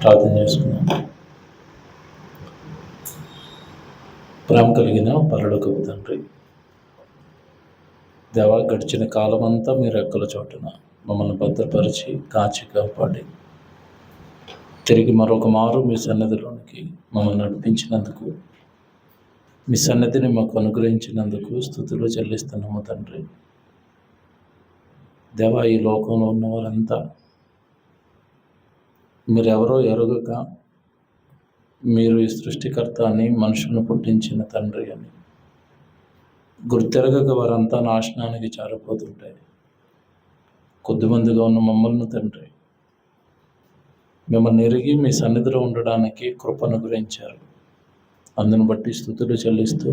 ప్రార్థన చేసుకున్నాం. ప్రేమ కలిగిన పరలోకపు తండ్రి, దేవా, గడిచిన కాలమంతా మీ రెక్కల చోటున మమ్మల్ని భద్రపరిచి కాచి కాపాడి తిరిగి మరొక మారు మీ సన్నిధిలోనికి మమ్మల్ని నడిపించినందుకు, మీ సన్నిధిని మాకు అనుగ్రహించినందుకు స్తుతులు చెల్లిస్తున్నాము తండ్రి. దేవా, ఈ లోకంలో ఉన్న వారంతా మీరెవరో ఎరుగక మీరు ఈ సృష్టికర్త అని, మనుషులను పుట్టించిన తండ్రి అని గుర్తెరగక వారంతా నాశనానికి జారిపోతుంటాయి. కొద్దిమందిగా ఉన్న మమ్మల్ని తండ్రి, మిమ్మల్ని ఎరిగి మీ సన్నిధిలో ఉండడానికి కృపను అనుగ్రహించారు. అందును బట్టి స్తుతులు చెల్లిస్తూ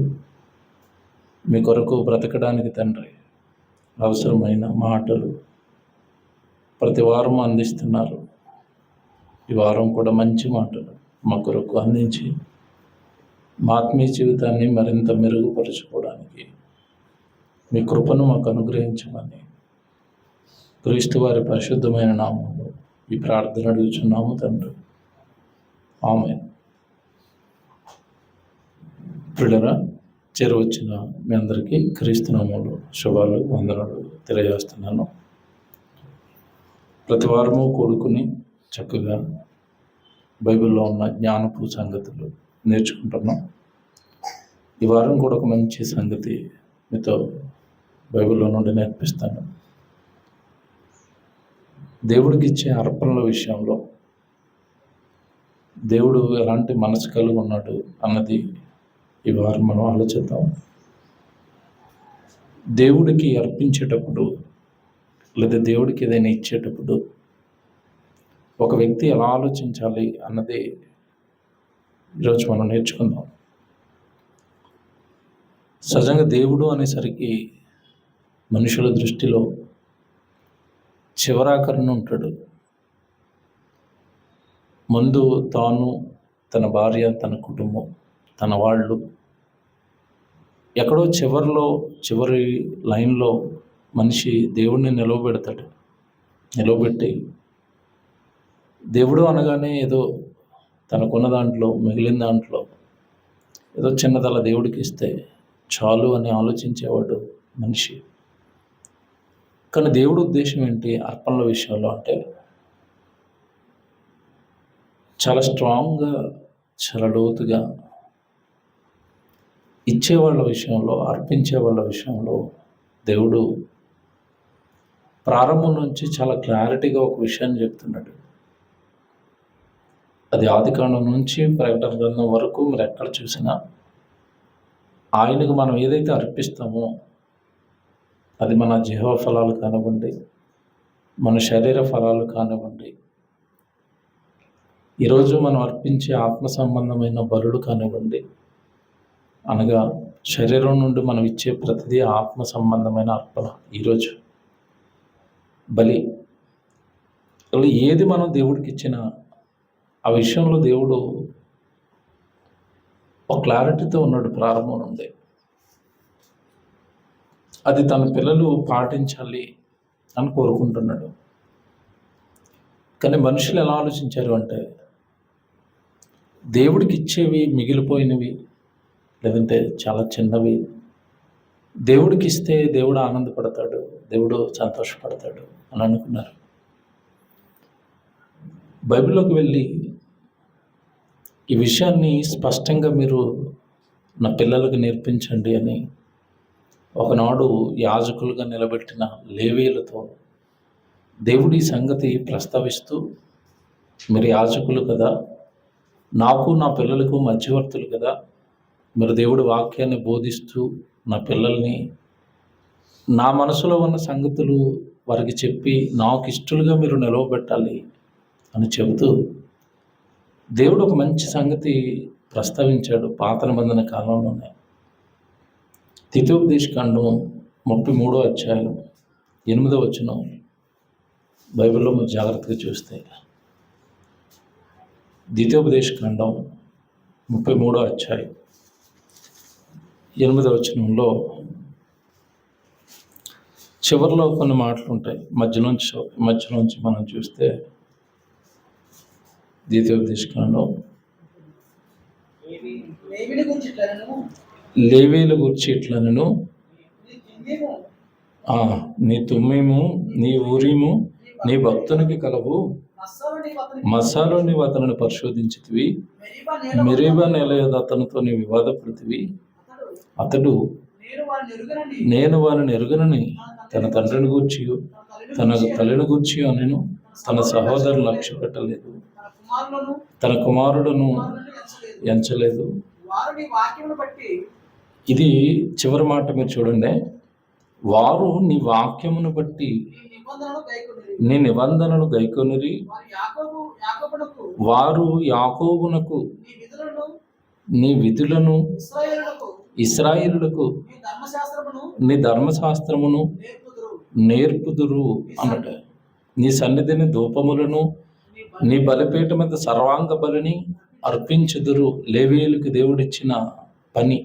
మీ కొరకు బ్రతకడానికి తండ్రి అవసరమైన మాటలు ప్రతి వారం అందిస్తున్నారు. ఈ వారం కూడా మంచి మాటలు మా కొరకు అందించి మా ఆత్మీయ జీవితాన్ని మరింత మెరుగుపరుచుకోవడానికి మీ కృపను మాకు అనుగ్రహించమని క్రీస్తు వారి పరిశుద్ధమైన నామంలో ఈ ప్రార్థన అడుగుచున్నాము తండ్రి. ఆమేన్. ప్రియులారా, చేరవచ్చిన మీ అందరికీ క్రీస్తు నామంలో శుభాలు, వందనాలు తెలియజేస్తున్నాను. ప్రతి వారము కూడుకుని చక్కగా బైబిల్లో ఉన్న జ్ఞానపు సంగతులు నేర్చుకుంటున్నాం. ఈ వారం కూడా ఒక మంచి సంగతి మీతో బైబిల్లో నుండి నేర్పిస్తాను. దేవుడికి ఇచ్చే అర్పణల విషయంలో దేవుడు ఎలాంటి మనసు కలిగి ఉన్నాడు అన్నది ఈ వారం మనం ఆలోచిద్దాం. దేవుడికి అర్పించేటప్పుడు లేదా దేవుడికి ఏదైనా ఇచ్చేటప్పుడు ఒక వ్యక్తి ఎలా ఆలోచించాలి అన్నది ఈరోజు మనం నేర్చుకుందాం. సహజంగా దేవుడు అనేసరికి మనుషుల దృష్టిలో చివరాఖరణ ఉంటాడు. ముందు తాను, తన భార్య, తన కుటుంబం, తన వాళ్ళు, ఎక్కడో చివరి లైన్లో మనిషి దేవుడిని నిలవబెట్టి దేవుడు అనగానే ఏదో తనకున్న దాంట్లో, మిగిలిన దాంట్లో ఏదో చిన్నదల దేవుడికి ఇస్తే చాలు అని ఆలోచించేవాడు మనిషి. కానీ దేవుడి ఉద్దేశం ఏంటి అర్పణల విషయంలో అంటే చాలా స్ట్రాంగ్గా, చాలా లోతుగా ఇచ్చేవాళ్ళ విషయంలో, అర్పించే వాళ్ళ విషయంలో దేవుడు ప్రారంభం నుంచి చాలా క్లారిటీగా ఒక విషయాన్ని చెప్తున్నాడు. అది ఆదికాండం నుంచి ప్రకటన గ్రంథం వరకు మీరు ఎక్కడ చూసినా ఆయనకు మనం ఏదైతే అర్పిస్తామో అది మన జీవ ఫలాలు కానివ్వండి, మన శరీర ఫలాలు కానివ్వండి, ఈరోజు మనం అర్పించే ఆత్మ సంబంధమైన బలులు కానివ్వండి, అనగా శరీరం నుండి మనం ఇచ్చే ప్రతిదీ ఆత్మ సంబంధమైన అర్పణ. ఈరోజు బలి ఏది మనం దేవుడికి ఇచ్చినా ఆ విషయంలో దేవుడు ఒక క్లారిటీతో ఉన్నాడు ప్రారంభం నుండి. అది తన పిల్లలు పాటించాలి అని కోరుకుంటున్నాడు. కానీ మనుషులు ఎలా ఆలోచించారు అంటే దేవుడికి ఇచ్చేవి మిగిలిపోయినవి, లేదంటే చాలా చిన్నవి దేవుడికి ఇస్తే దేవుడు ఆనందపడతాడు, దేవుడు సంతోషపడతాడు అని అనుకున్నారు. బైబిల్లోకి వెళ్ళి ఈ విషయాన్ని స్పష్టంగా మీరు నా పిల్లలకు నేర్పించండి అని ఒకనాడు యాజకులుగా నిలబెట్టిన లేవీయులతో దేవుడి సంగతి ప్రస్తావిస్తూ, మీరు యాజకులు కదా, నాకు నా పిల్లలకు మధ్యవర్తులు కదా, మీరు దేవుడి వాక్యాన్ని బోధిస్తూ నా పిల్లల్ని నా మనసులో ఉన్న సంగతులు వారికి చెప్పి నాకు ఇష్టలుగా మీరు నిలవబెట్టాలి అని చెబుతూ దేవుడు ఒక మంచి సంగతి ప్రస్తావించాడు పాత నిబంధన కాలంలోనే. ద్వితీయోపదేశకాండం 33వ అధ్యాయం 8వ వచనం బైబిల్లో మీరు జాగ్రత్తగా చూస్తే, ద్వితీయోపదేశకాండం 33వ అధ్యాయం 8వ వచనంలో చివరిలో కొన్ని మాటలు ఉంటాయి. మధ్యలోంచి మనం చూస్తే ద్వితీయోపదేశకాండం లేవీయుల గురించి ఇట్లనెను, లేవీయుల గురించి ఇట్లనెను, నీ కిందీము, నీ తుమ్మీము, నీ ఊరీము నీ భక్తునికి కలవు. మస్సాలో నీవు అతనిని పరిశోధించితివి. మెరీబా మెరీబా నేల యొద్ద అతనితో నీ వివాదపడితివి. అతడు నేను వారిని ఎరుగనని తన తండ్రిని గూర్చి తన తల్లిని గూర్చి అనెను. తన సహోదరుని లక్ష్య పెట్టలేదు, తన కుమారుడును ఎంచలేదు. వారు నీ వాక్యమును బట్టి ఇది చివరి మాట మీరు చూడండి. వారు నీ వాక్యమును బట్టి నీ నిబంధనలు గైకొనిరి. వారు యాకోబునకు నీ విధులను ఇశ్రాయేలులకు నీ ధర్మశాస్త్రమును నేర్పుదురు అన్నట. నీ సన్నిధిని ధూపములను నీ బలిపీఠం మీద సర్వాంగ బలిని అర్పించుదురు. లేవీయులకు దేవుడిచ్చిన పని.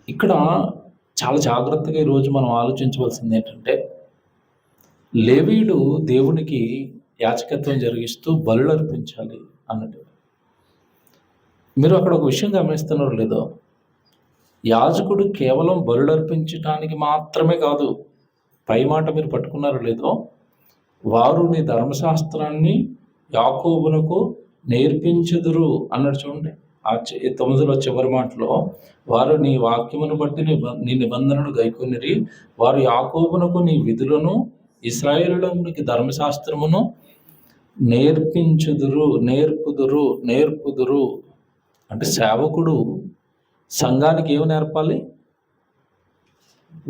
ఇక్కడ చాలా జాగ్రత్తగా ఈరోజు మనం ఆలోచించవలసింది ఏంటంటే, లేవీయుడు దేవునికి యాజకత్వం జరిగిస్తూ బలులు అర్పించాలి అన్నట్టు. మీరు అక్కడ ఒక విషయం గమనిస్తున్నారో లేదో, యాజకుడు కేవలం బలులు అర్పించటానికి మాత్రమే కాదు, పై మాట మీరు పట్టుకున్నారో లేదో, వారు నీ ధర్మశాస్త్రాన్ని యాకోబునకు నేర్పించుదురు అన్నాడు. చూడండి, 9లో చివరి మాటలో, వారు నీ వాక్యమును బట్టి నీ నిబంధనలు గైకొనిరి. వారు యాకోబునకు నీ విధులను ఇశ్రాయేలునికి ధర్మశాస్త్రమును నేర్పుదురు. అంటే సేవకుడు సంఘానికి ఏమి నేర్పాలి?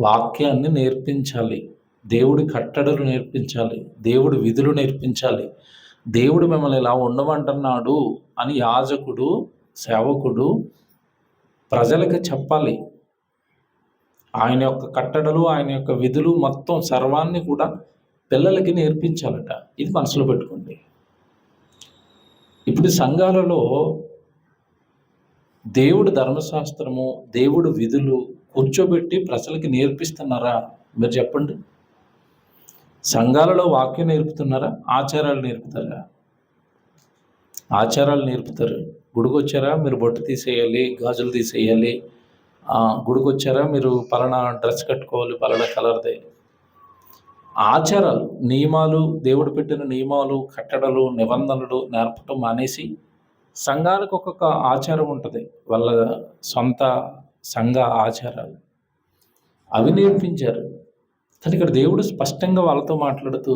వాక్యాన్ని నేర్పించాలి, దేవుడి కట్టడలు నేర్పించాలి, దేవుడి విధులు నేర్పించాలి. దేవుడు మిమ్మల్ని ఇలా ఉండమంటున్నాడు అని యాజకుడు, సేవకుడు ప్రజలకు చెప్పాలి. ఆయన యొక్క కట్టడలు, ఆయన యొక్క విధులు మొత్తం సర్వాన్ని కూడా పిల్లలకి నేర్పించాలట. ఇది మనసులో పెట్టుకోండి. ఇప్పుడు సంఘాలలో దేవుడు ధర్మశాస్త్రము, దేవుడు విధులు కూర్చోబెట్టి ప్రజలకి నేర్పిస్తున్నారా? మీరు చెప్పండి. సంఘాలలో వాక్యం నేర్పుతున్నారా? ఆచారాలు నేర్పుతారా? ఆచారాలు నేర్పుతారు. గుడికి వచ్చారా, మీరు బొట్టు తీసేయాలి, గాజులు తీసేయాలి. గుడికి వచ్చారా, మీరు పలానా డ్రెస్ కట్టుకోవాలి, పలానా కలర్దే. ఆచారాలు, నియమాలు, దేవుడు పెట్టిన నియమాలు, కట్టడలు, నిబంధనలు నేర్పటం మానేసి సంఘాలకు ఒక్కొక్క ఆచారం ఉంటుంది, వాళ్ళ సొంత సంఘ ఆచారాలు, అవి నేర్పించారు. కానీ ఇక్కడ దేవుడు స్పష్టంగా వాళ్ళతో మాట్లాడుతూ,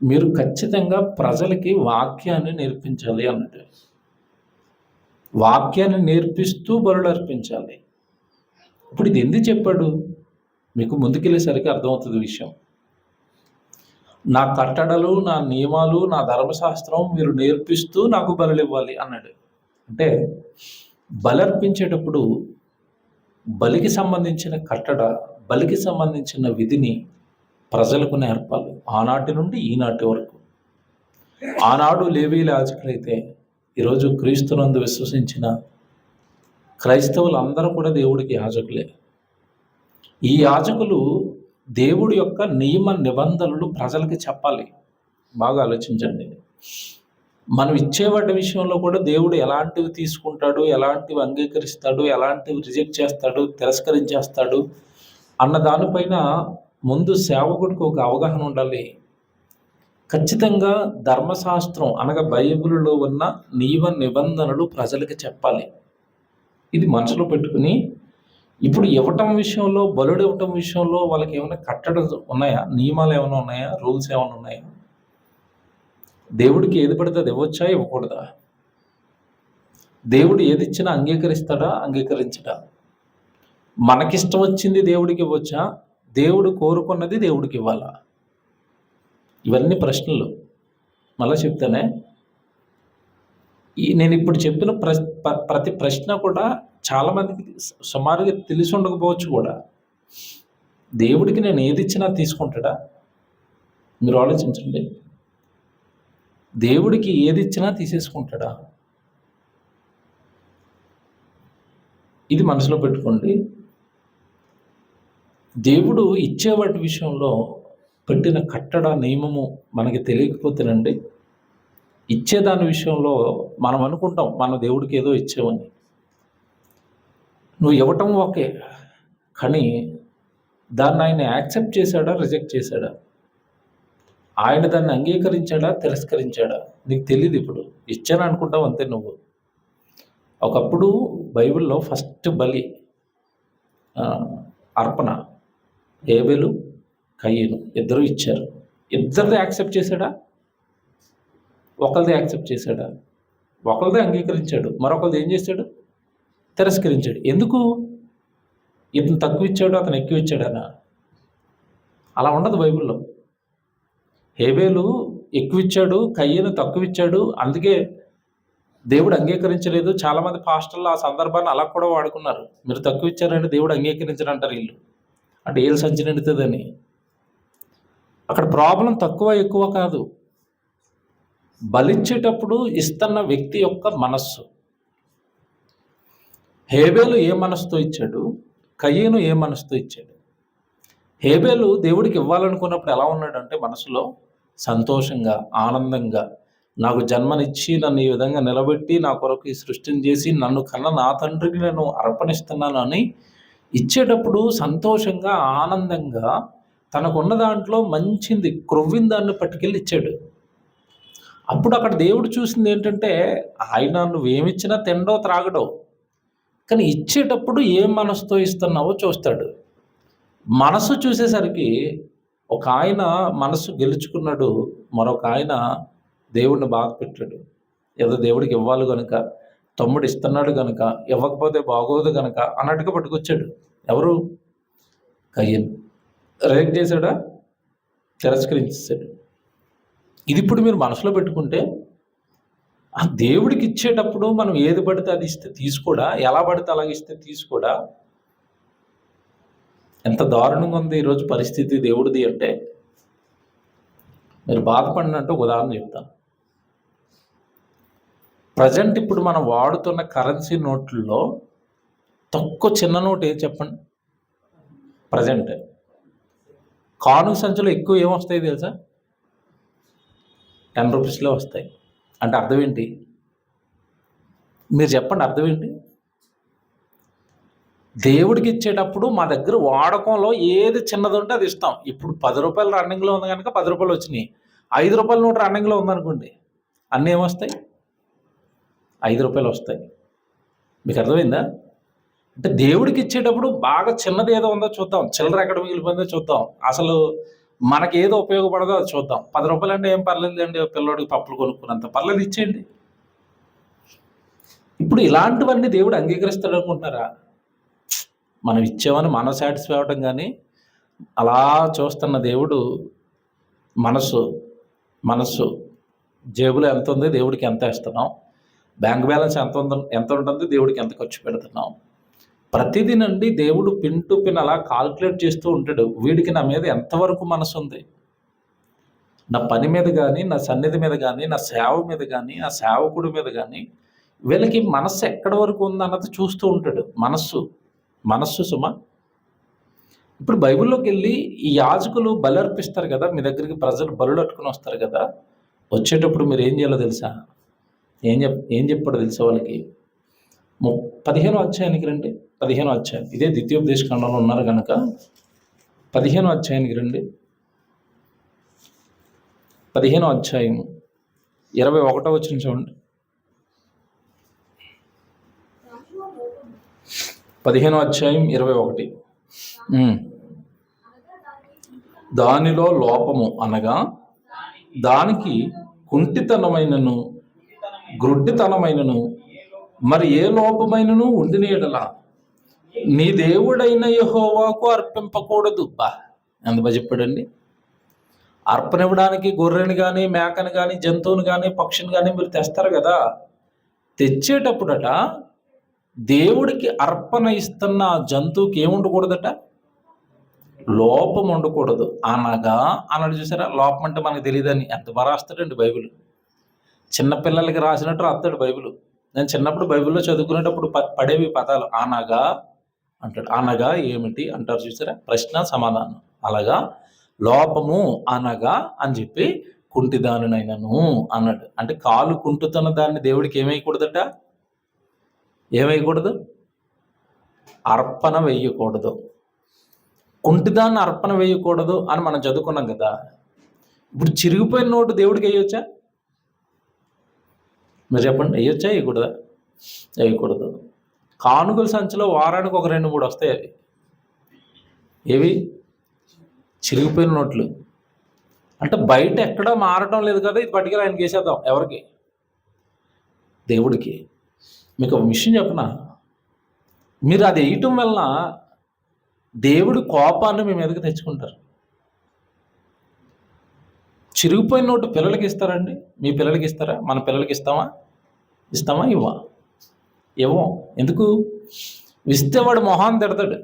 మీరు ఖచ్చితంగా ప్రజలకి వాక్యాన్ని నేర్పించాలి అన్నట్టు. వాక్యాన్ని నేర్పిస్తూ బలులు అర్పించాలి. ఇప్పుడు ఇది ఎందుకు చెప్పాడు? మీకు ముందుకెళ్ళేసరికి అర్థమవుతుంది విషయం. నా కట్టడలు, నా నియమాలు, నా ధర్మశాస్త్రం మీరు నేర్పిస్తూ నాకు బలులు ఇవ్వాలి అన్నాడు. అంటే బలర్పించేటప్పుడు బలికి సంబంధించిన కట్టడ, బలికి సంబంధించిన విధిని ప్రజలకు నేర్పాలి. ఆనాటి నుండి ఈనాటి వరకు. ఆనాడు లేవీయుల యాజకులైతే ఈరోజు క్రీస్తునందు విశ్వసించిన క్రైస్తవులు అందరూ కూడా దేవుడికి యాజకులే. ఈ యాజకులు దేవుడి యొక్క నియమ నిబంధనలు ప్రజలకి చెప్పాలి. బాగా ఆలోచించండి. మనం ఇచ్చే వాటి విషయంలో కూడా దేవుడు ఎలాంటివి తీసుకుంటాడు, ఎలాంటివి అంగీకరిస్తాడు, ఎలాంటివి రిజెక్ట్ చేస్తాడు, తిరస్కరించేస్తాడు అన్న దానిపైన ముందు సేవకుడికి ఒక అవగాహన ఉండాలి. ఖచ్చితంగా ధర్మశాస్త్రం అనగా బైబిల్లో ఉన్న నియమ నిబంధనలు ప్రజలకి చెప్పాలి. ఇది మనసులో పెట్టుకుని, ఇప్పుడు ఇవ్వటం విషయంలో, బలుడు ఇవ్వటం విషయంలో వాళ్ళకి ఏమైనా కట్టడం ఉన్నాయా? నియమాలు ఏమైనా ఉన్నాయా? రూల్స్ ఏమైనా ఉన్నాయా? దేవుడికి ఏది పడితే అది ఇవ్వచ్చా, ఇవ్వకూడదా? దేవుడు ఏది ఇచ్చినా అంగీకరిస్తాడా, అంగీకరించడా? మనకిష్టం వచ్చింది దేవుడికి ఇవ్వచ్చా? దేవుడు కోరుకున్నది దేవుడికి ఇవ్వాలా? ఇవన్నీ ప్రశ్నలు. మళ్ళీ చెప్తానే, నేను ఇప్పుడు చెప్పిన ప్రతి ప్రశ్న కూడా చాలామందికి సుమారుగా తెలిసి ఉండకపోవచ్చు కూడా. దేవుడికి నేను ఏది ఇచ్చినా తీసుకుంటాడా? మీరు ఆలోచించండి. దేవుడికి ఏది ఇచ్చినా తీసేసుకుంటాడా? ఇది మనసులో పెట్టుకోండి. దేవుడు ఇచ్చే వాటి విషయంలో పెట్టిన కట్టడ నియమము మనకి తెలియకపోతేనండి ఇచ్చేదాని విషయంలో మనం అనుకుంటాం మన దేవుడికి ఏదో ఇచ్చామని. నువ్వు ఇవ్వటం ఓకే, కానీ దాన్ని ఆయన యాక్సెప్ట్ చేశాడా, రిజెక్ట్ చేశాడా? ఆయన దాన్ని అంగీకరించాడా, తిరస్కరించాడా? నీకు తెలియదు. ఇప్పుడు ఇచ్చాను అనుకుంటావు అంతే నువ్వు. ఒకప్పుడు బైబిల్లో ఫస్ట్ బలి అర్పణ హేబెలు, కయీను ఇద్దరు ఇచ్చారు. ఇద్దరిది యాక్సెప్ట్ చేశాడా? ఒకరిది యాక్సెప్ట్ చేశాడా? ఒకరిది అంగీకరించాడు, మరొకరిది ఏం చేశాడు? తిరస్కరించాడు. ఎందుకు? ఇతను తక్కువ ఇచ్చాడు, అతను ఎక్కువ ఇచ్చాడనా? అలా ఉండదు బైబిల్లో. హేబేలు ఎక్కువ ఇచ్చాడు, కయ్యను తక్కువ ఇచ్చాడు, అందుకే దేవుడు అంగీకరించలేదు. చాలామంది పాస్టర్లు ఆ సందర్భాన్ని అలా కూడా వాడుకున్నారు. మీరు తక్కువ ఇచ్చారంటే దేవుడు అంగీకరించరు అంటారు వీళ్ళు. అంటే వీళ్ళు సంచి నిండుతుందని. అక్కడ ప్రాబ్లం తక్కువ ఎక్కువ కాదు, బలిచ్చేటప్పుడు ఇస్తున్న వ్యక్తి యొక్క మనస్సు. హేబేలు ఏ మనసుతో ఇచ్చాడు, కయ్యను ఏ మనసుతో ఇచ్చాడు? హేబేలు దేవుడికి ఇవ్వాలనుకున్నప్పుడు ఎలా ఉన్నాడంటే మనసులో సంతోషంగా, ఆనందంగా, నాకు జన్మనిచ్చి నన్ను ఈ విధంగా నిలబెట్టి నా కొరకు ఈ సృష్టిని చేసి నన్ను కన్న నా తండ్రికి నేను అర్పణిస్తున్నాను అని ఇచ్చేటప్పుడు సంతోషంగా, ఆనందంగా, తనకున్న దాంట్లో మంచింది క్రొవ్విన దాన్ని పట్టుకెళ్ళి ఇచ్చాడు. అప్పుడు అక్కడ దేవుడు చూసింది ఏంటంటే, ఆయన నువ్వేమిచ్చినా తినడో త్రాగడో, కానీ ఇచ్చేటప్పుడు ఏ మనసుతో ఇస్తున్నావో చూస్తాడు. మనసు చూసేసరికి ఒక ఆయన మనసు గెలుచుకున్నాడు, మరొక ఆయన దేవుడిని బాధ పెట్టాడు. ఏదో దేవుడికి ఇవ్వాలి కనుక, తమ్ముడు ఇస్తున్నాడు కనుక, ఇవ్వకపోతే బాగోదు కనుక అన్నట్టుగా పట్టుకొచ్చాడు. ఎవరు? కయ్యను. రిజెక్ట్ చేశాడా? తిరస్కరించేశాడు. ఇది ఇప్పుడు మీరు మనసులో పెట్టుకుంటే, ఆ దేవుడికి ఇచ్చేటప్పుడు మనం ఏది పడితే అది ఇస్తే తీసుకోడా, ఎలా పడితే అలాగ ఇస్తే తీసుకోడా? ఎంత దారుణంగా ఉంది ఈరోజు పరిస్థితి దేవుడిది అంటే. మీరు బాధపడినట్టు ఉదాహరణ చెప్తాను. ప్రజెంట్ ఇప్పుడు మనం వాడుతున్న కరెన్సీ నోట్లలో తక్కువ చిన్న నోట్ ఏది చెప్పండి? ప్రజెంట్ కాను సంచులు ఎక్కువ ఏమొస్తాయి తెలుసా? 10 రూపీస్లో వస్తాయి. అంటే అర్థం ఏంటి? మీరు చెప్పండి, అర్థం ఏంటి? దేవుడికి ఇచ్చేటప్పుడు మా దగ్గర వాడకంలో ఏది చిన్నది ఉంటే అది ఇస్తాం. ఇప్పుడు 10 రూపాయలు రన్నింగ్లో ఉంది కనుక 10 రూపాయలు వచ్చినాయి. 5 రూపాయల నోటు రన్నింగ్లో ఉందనుకోండి, అన్నీ ఏమొస్తాయి? 5 రూపాయలు వస్తాయి. మీకు అర్థమైందా? అంటే దేవుడికి ఇచ్చేటప్పుడు బాగా చిన్నది ఏదో ఉందో చూద్దాం, చిల్లర ఎక్కడ మిగిలిపోయిందో చూద్దాం, అసలు మనకి ఏదో ఉపయోగపడదో అది చూద్దాం. 10 రూపాయలు అంటే ఏం పర్లేదు అండి, పిల్లోడికి పప్పులు కొనుక్కున్నంత పర్లేదు, ఇచ్చేయండి. ఇప్పుడు ఇలాంటివన్నీ దేవుడు అంగీకరిస్తాడు అనుకుంటున్నారా? మనం ఇచ్చామని మనం సాటిస్ఫై అవ్వటం, కానీ అలా చూస్తున్న దేవుడు మనస్సు జేబులో ఎంత ఉంది, దేవుడికి ఎంత ఇస్తున్నాం, బ్యాంక్ బ్యాలెన్స్ ఎంత ఉంటుంది, దేవుడికి ఎంత ఖర్చు పెడుతున్నాం, ప్రతిదీ నుండి దేవుడు పిన్ టు పిన్ అలా కాల్కులేట్ చేస్తూ ఉంటాడు. వీడికి నా మీద ఎంతవరకు మనసు ఉంది, నా పని మీద కానీ, నా సన్నిధి మీద కానీ, నా సేవ మీద కానీ, నా సేవకుడి మీద కానీ, వీళ్ళకి మనస్సు ఎక్కడి వరకు ఉందన్నది చూస్తూ ఉంటాడు. మనస్సు సుమ. ఇప్పుడు బైబిల్లోకి వెళ్ళి ఈ యాజకులు బలి అర్పిస్తారు కదా, మీ దగ్గరికి ప్రజలు బలులు అట్టుకుని వస్తారు కదా, వచ్చేటప్పుడు మీరు ఏం చేయాలో తెలుసా? ఏం చెప్పాడో తెలుసా వాళ్ళకి? 15వ అధ్యాయానికి రండి. 15వ అధ్యాయం, ఇదే ద్వితీయోపదేశ ఖండంలో ఉన్నారు కనుక 15వ అధ్యాయానికి రండి. 15వ అధ్యాయం 21వ వచనం చూడండి. 15వ అధ్యాయం 21. దానిలో లోపము అనగా దానికి కుంటితనమైనను గ్రుడ్డితనమైనను మరి ఏ లోపమైనను ఉండిన యెడల నీ దేవుడైన యెహోవాకు అర్పింపకూడదు. ఎంత బాగా చెప్పాడండి. అర్పణ ఇవ్వడానికి గొర్రెని కానీ, మేకని కానీ, జంతువుని కానీ, పక్షిని కానీ మీరు తెస్తారు కదా, తెచ్చేటప్పుడట దేవుడికి అర్పణ ఇస్తున్న ఆ జంతువుకి ఏముండకూడదట? లోపం ఉండకూడదు. అనగా అన్నాడు చూసారా? లోపం అంటే మనకు తెలియదని. ఎంత బాగా రాస్తాడండి బైబిల్. చిన్నపిల్లలకి రాసినట్టు రాస్తాడు బైబిల్. నేను చిన్నప్పుడు బైబిల్లో చదువుకునేటప్పుడు పడేవి పదాలు. అనగా అంటాడు. అనగా ఏమిటి అంటారు చూసారా? ప్రశ్న సమాధానం. అలాగా లోపము అనగా అని చెప్పి కుంటిదానినైనను అన్నాడు. అంటే కాలు కుంటుతున్న దాన్ని దేవుడికి ఏమేయకూడదట? ఏమేయకూడదు? అర్పణ వేయకూడదు. కుంటిదాన్ని అర్పణ వేయకూడదు అని మనం చదువుకున్నాం కదా. ఇప్పుడు చిరిగిపోయిన నోటు దేవుడికి వేయొచ్చా? మీరు చెప్పండి, వేయొచ్చా వేయకూడదా? వేయకూడదు. కానుకల సంచిలో వారానికి ఒక 2-3 వస్తాయి. అవి ఏవి? చిరిగిపోయిన నోట్లు. అంటే బయట ఎక్కడా మారటం లేదు కదా, ఇది పట్టుకెళ్ళి ఆయనకి వేసేద్దాం. ఎవరికి? దేవుడికి. మీకు ఒక విషయం చెప్పనా, మీరు అది వేయటం వలన దేవుడి కోపాన్ని మీ మీదకి తెచ్చుకుంటారు. చిరిగిపోయిన నోటు పిల్లలకి ఇస్తారండి? మీ పిల్లలకి ఇస్తారా? మన పిల్లలకి ఇస్తామా? ఇవ్వా? ఇవ్వం. ఎందుకు? ఇస్తే వాడు మొహాన్ని తిడతాడు.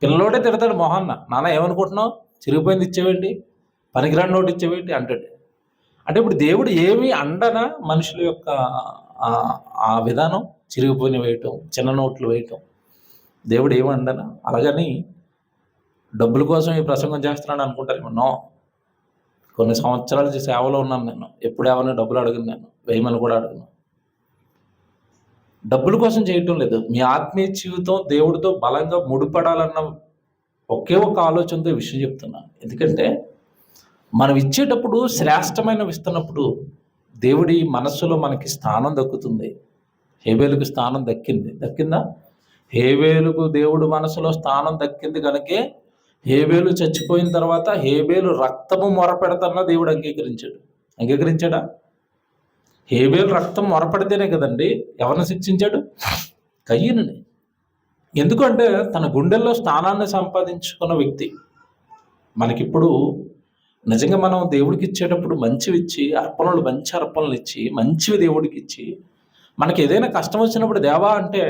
పిల్లోడే తిడతాడు మొహాన్న. నాన్న ఏమనుకుంటున్నావు, చిరిగిపోయింది ఇచ్చేవేంటి, పనికిరాని నోటు ఇచ్చేవేంటి అంటాడు. అంటే ఇప్పుడు దేవుడు ఏమి అండనా మనుషుల యొక్క ఆ విధానం? చిరిగిపోయిన వేయటం, చిన్న నోట్లు వేయటం దేవుడు ఏమి అండనా? అలాగని డబ్బుల కోసం ఈ ప్రసంగం చేస్తున్నాను అనుకుంటారు. నో. కొన్ని సంవత్సరాల సేవలో ఉన్నాను నేను. ఎప్పుడు ఎవరిని డబ్బులు అడగను, నేను వేయమని కూడా అడగను. డబ్బుల కోసం చేయటం లేదు. మీ ఆత్మీయ జీవితం దేవుడితో బలంగా ముడిపడాలన్న ఒకే ఒక ఆలోచనతో ఈ విషయం చెప్తున్నాను. ఎందుకంటే మనం ఇచ్చేటప్పుడు శ్రేష్టమైనవి ఇస్తున్నప్పుడు దేవుడి మనస్సులో మనకి స్థానం దక్కుతుంది. హేబేలుకు స్థానం దక్కిందా? హేబేలుకు దేవుడు మనసులో స్థానం దక్కింది కనుకే హేబేలు చచ్చిపోయిన తర్వాత హేబేలు రక్తము మొరపెడతన్నా దేవుడు అంగీకరించాడా? హేబేలు రక్తం మొరపెడితేనే కదండి ఎవరిని శిక్షించాడు? కయ్యనుని. ఎందుకంటే తన గుండెల్లో స్థానాన్ని సంపాదించుకున్న వ్యక్తి. మనకిప్పుడు నిజంగా మనం దేవుడికి ఇచ్చేటప్పుడు మంచివి ఇచ్చి, మంచి అర్పణలు ఇచ్చి, మంచివి దేవుడికి ఇచ్చి, మనకి ఏదైనా కష్టం వచ్చినప్పుడు దేవా అంటే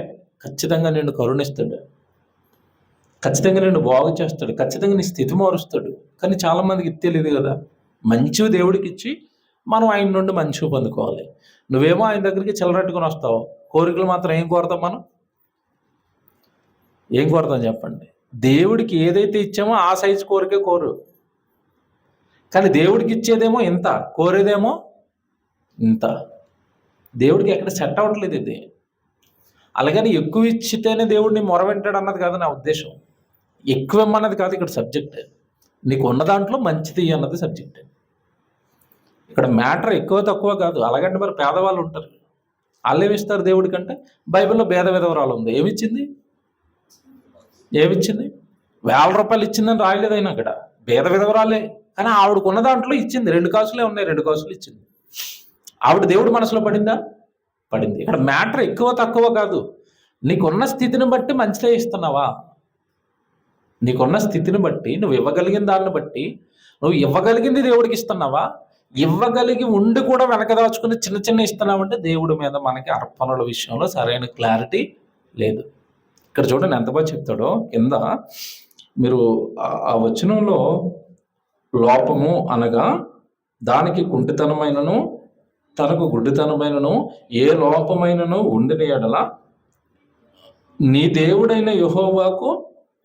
ఖచ్చితంగా నిన్ను కరుణిస్తాడు, ఖచ్చితంగా నిన్ను బాగు చేస్తాడు, ఖచ్చితంగా నీ స్థితి మారుస్తాడు. కానీ చాలామందికి తెలియదు కదా. మంచివి దేవుడికి ఇచ్చి మనం ఆయన నుండి మంచివి పొందుకోవాలి. నువ్వేమో ఆయన దగ్గరికి చిల్లరట్టుకుని వస్తావు, కోరికలు మాత్రం ఏం కోరుతాం? మనం ఏం కోరుతాం చెప్పండి? దేవుడికి ఏదైతే ఇచ్చామో ఆ సైజు కోరికే కోరు. కానీ దేవుడికి ఇచ్చేదేమో ఇంత, కోరేదేమో ఇంత. దేవుడికి ఎక్కడ సెట్ అవ్వట్లేదు ఇది. అలాగని ఎక్కువ ఇచ్చితేనే దేవుడిని మొరవింటాడు అన్నది కాదు నా ఉద్దేశం. ఎక్కువ ఇమ్మన్నది కాదు ఇక్కడ సబ్జెక్ట్. నీకు ఉన్న దాంట్లో మంచిది అన్నది సబ్జెక్ట్. ఇక్కడ మ్యాటర్ ఎక్కువ తక్కువ కాదు. అలాగంటే మరి పేదవాళ్ళు ఉంటారు, వాళ్ళు ఏమిస్తారు దేవుడి కంటే? బైబిల్లో భేద విధవరాలు ఉంది. ఏమిచ్చింది? 1000 రూపాయలు ఇచ్చిందని రాయలేదైనా అక్కడ. భేద విధవరాలే, కానీ ఆవిడకు ఉన్న దాంట్లో ఇచ్చింది. 2 కాసులే ఉన్నాయి, 2 కాసులు ఇచ్చింది. ఆవిడ దేవుడి మనసులో పడిందా? పడింది. ఇక్కడ మ్యాటర్ ఎక్కువ తక్కువ కాదు. నీకున్న స్థితిని బట్టి మంచిదే ఇస్తున్నావా? నీకున్న స్థితిని బట్టి, నువ్వు ఇవ్వగలిగిన దాన్ని బట్టి, నువ్వు ఇవ్వగలిగింది దేవుడికి ఇస్తున్నావా? ఇవ్వగలిగి ఉండి కూడా వెనక దాచుకుని చిన్న ఇస్తున్నావంటే దేవుడి మీద మనకి అర్పణల విషయంలో సరైన క్లారిటీ లేదు. ఇక్కడ చూడండి ఎంత బాగా చెప్తాడో కింద. మీరు ఆ వచనంలో లోపము అనగా దానికి కుంటితనమైనను తనకు గుడ్డితనమైనను ఏ లోపమైనను ఉండిన ఎడల నీ దేవుడైన యెహోవాకు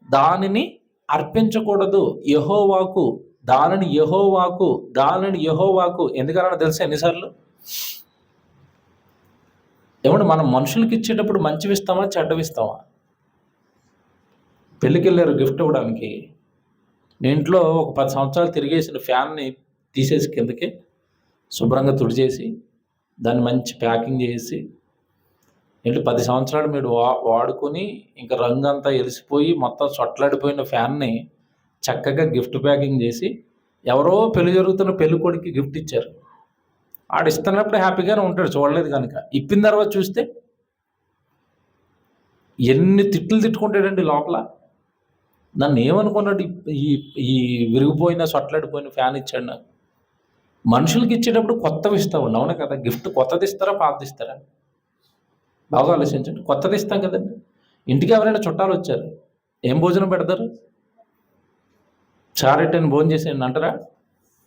దానిని అర్పించకూడదు. దానిని యెహోవాకు ఎందుకన్నా తెలుసా ఎన్నిసార్లు? ఏమంటే మనం మనుషులకి ఇచ్చేటప్పుడు మంచివి ఇస్తామా, చెడ్డవి ఇస్తామా? పెళ్ళికి వెళ్ళారు గిఫ్ట్ ఇవ్వడానికి. నేను ఇంట్లో ఒక 10 సంవత్సరాలు తిరిగేసిన ఫ్యాన్ని తీసేసి కిందకి శుభ్రంగా తుడిచేసి దాన్ని మంచి ప్యాకింగ్ చేసి, 10 సంవత్సరాలు మీరు వాడుకొని ఇంకా రంగు అంతా ఎలిసిపోయి మొత్తం సొట్లాడిపోయిన ఫ్యాన్ని చక్కగా గిఫ్ట్ ప్యాకింగ్ చేసి ఎవరో పెళ్లి జరుగుతున్న పెళ్లి కొడుకు గిఫ్ట్ ఇచ్చారు. ఆడు ఇస్తున్నప్పుడు హ్యాపీగానే ఉంటాడు, చూడలేదు కనుక. ఇప్పిన తర్వాత చూస్తే ఎన్ని తిట్లు తిట్టుకుంటాడండి లోపల. నన్ను ఏమనుకున్నాడు, ఈ విరిగిపోయిన సొట్లాడిపోయిన ఫ్యాన్ ఇచ్చాడు నాకు. మనుషులకి ఇచ్చేటప్పుడు కొత్తవి ఇస్తామండి, అవునా కదా? గిఫ్ట్ కొత్తది ఇస్తారా, పాతది ఇస్తారా? బాగా ఆలోచించండి. కొత్తది ఇస్తాం కదండి. ఇంటికి ఎవరైనా చుట్టాలు వచ్చారు, ఏం భోజనం పెడతారు? చారెట్టని భోజనం చేసేయండి అంటారా?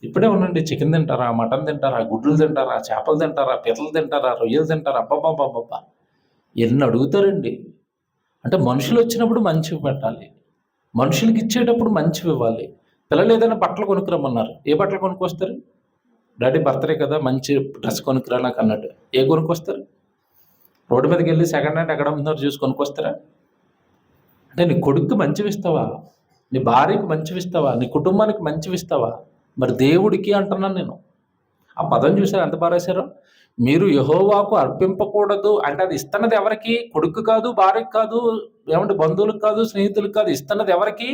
ఇప్పుడే ఉండండి, చికెన్ తింటారా, మటన్ తింటారా, గుడ్లు తింటారా, చేపలు తింటారా, పీతలు తింటారా, రొయ్యలు తింటారా? అబ్బబ్బబ్బబ్బబ్బా ఎన్ని అడుగుతారండి. అంటే మనుషులు వచ్చినప్పుడు మంచివి పెట్టాలి, మనుషులకి ఇచ్చేటప్పుడు మంచివి ఇవ్వాలి. పిల్లలు ఏదైనా బట్టలు కొనుక్కురమ్మన్నారు, ఏ బట్టలు కొనుక్కొస్తారు? డాడీ బర్త్డే కదా మంచి డ్రెస్ కొనుక్కురా నాకు అన్నట్టు ఏ కొనుక్కొస్తారు? రోడ్డు మీదకి వెళ్ళి సెకండ్ హ్యాండ్ ఎక్కడ అమ్ముతున్నారు చూసి కొనుక్కొస్తారా? అంటే నీ కొడుకు మంచివి ఇస్తావా, నీ భార్యకు మంచివి ఇస్తావా, నీ కుటుంబానికి మంచివి ఇస్తావా? మరి దేవుడికి అంటున్నాను నేను. ఆ పదం చూసారు ఎంత బాగా రాశారో. మీరు యెహోవాకు అర్పింపకూడదు అంటే అది ఇస్తున్నది ఎవరికి? కొడుకు కాదు, భార్యకు కాదు, ఏమంటే బంధువులకు కాదు, స్నేహితులకు కాదు. ఇస్తున్నది ఎవరికి?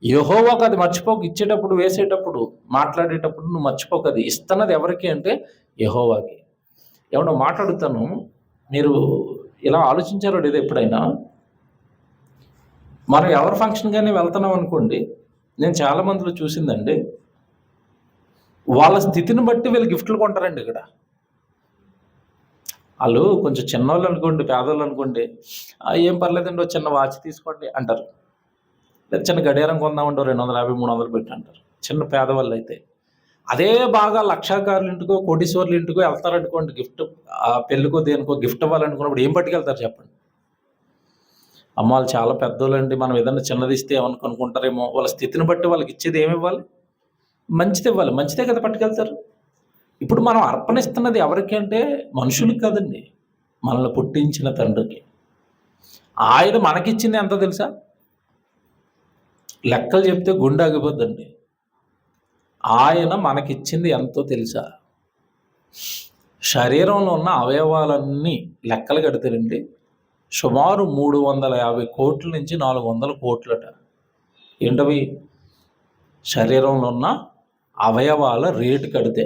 యెహోవాకు. అది మర్చిపోక. ఇచ్చేటప్పుడు, వేసేటప్పుడు, మాట్లాడేటప్పుడు నువ్వు మర్చిపోక. అది ఇస్తున్నది ఎవరికి అంటే యెహోవాకి. ఏమన్నా మాట్లాడుతాను, మీరు ఇలా ఆలోచించారో లేదో ఎప్పుడైనా? మనం ఎవరి ఫంక్షన్ కానీ వెళ్తున్నాం అనుకోండి, నేను చాలా మందిలో చూసిందండి, వాళ్ళ స్థితిని బట్టి వీళ్ళు గిఫ్ట్లు కొంటారండి. ఇక్కడ వాళ్ళు కొంచెం చిన్నవాళ్ళు అనుకోండి, పేదవాళ్ళు అనుకోండి, ఏం పర్లేదండి ఒక చిన్న వాచ్ తీసుకోండి అంటారు, లేదా చిన్న గడియారం కొందామంటే 250, 300 పెట్టి అంటారు చిన్న పేదవాళ్ళు అయితే. అదే బాగా లక్షాకారుల ఇంటికో, కోటీశ్వర్ల ఇంటికో వెళ్తారనుకోండి, గిఫ్ట్ పెళ్ళికో దేనికో గిఫ్ట్ ఇవ్వాలనుకున్నప్పుడు ఏం పట్టుకెళ్తారు చెప్పండి? అమ్మ వాళ్ళు చాలా పెద్దోళ్ళండి, మనం ఏదన్నా చిన్నది ఇస్తే ఏమని కొనుక్కుంటారేమో. వాళ్ళ స్థితిని బట్టి వాళ్ళకి ఇచ్చేది ఏమి ఇవ్వాలి? మంచిది ఇవ్వాలి. మంచిదే కదా పట్టుకెళ్తారు. ఇప్పుడు మనం అర్పణ ఇస్తున్నది ఎవరికి అంటే మనుషులకు కాదండి, మనల్ని పుట్టించిన తండ్రికి. ఆయన మనకిచ్చింది ఎంతో తెలుసా? లెక్కలు చెప్తే గుండె ఆగిపోద్దండి. ఆయన మనకిచ్చింది ఎంతో తెలుసా? శరీరంలో ఉన్న అవయవాలన్నీ లెక్కలు కడితేనండి సుమారు 350 కోట్ల నుంచి 400 కోట్లట. ఏంటవి? శరీరంలో ఉన్న అవయవాల రేటు కడితే.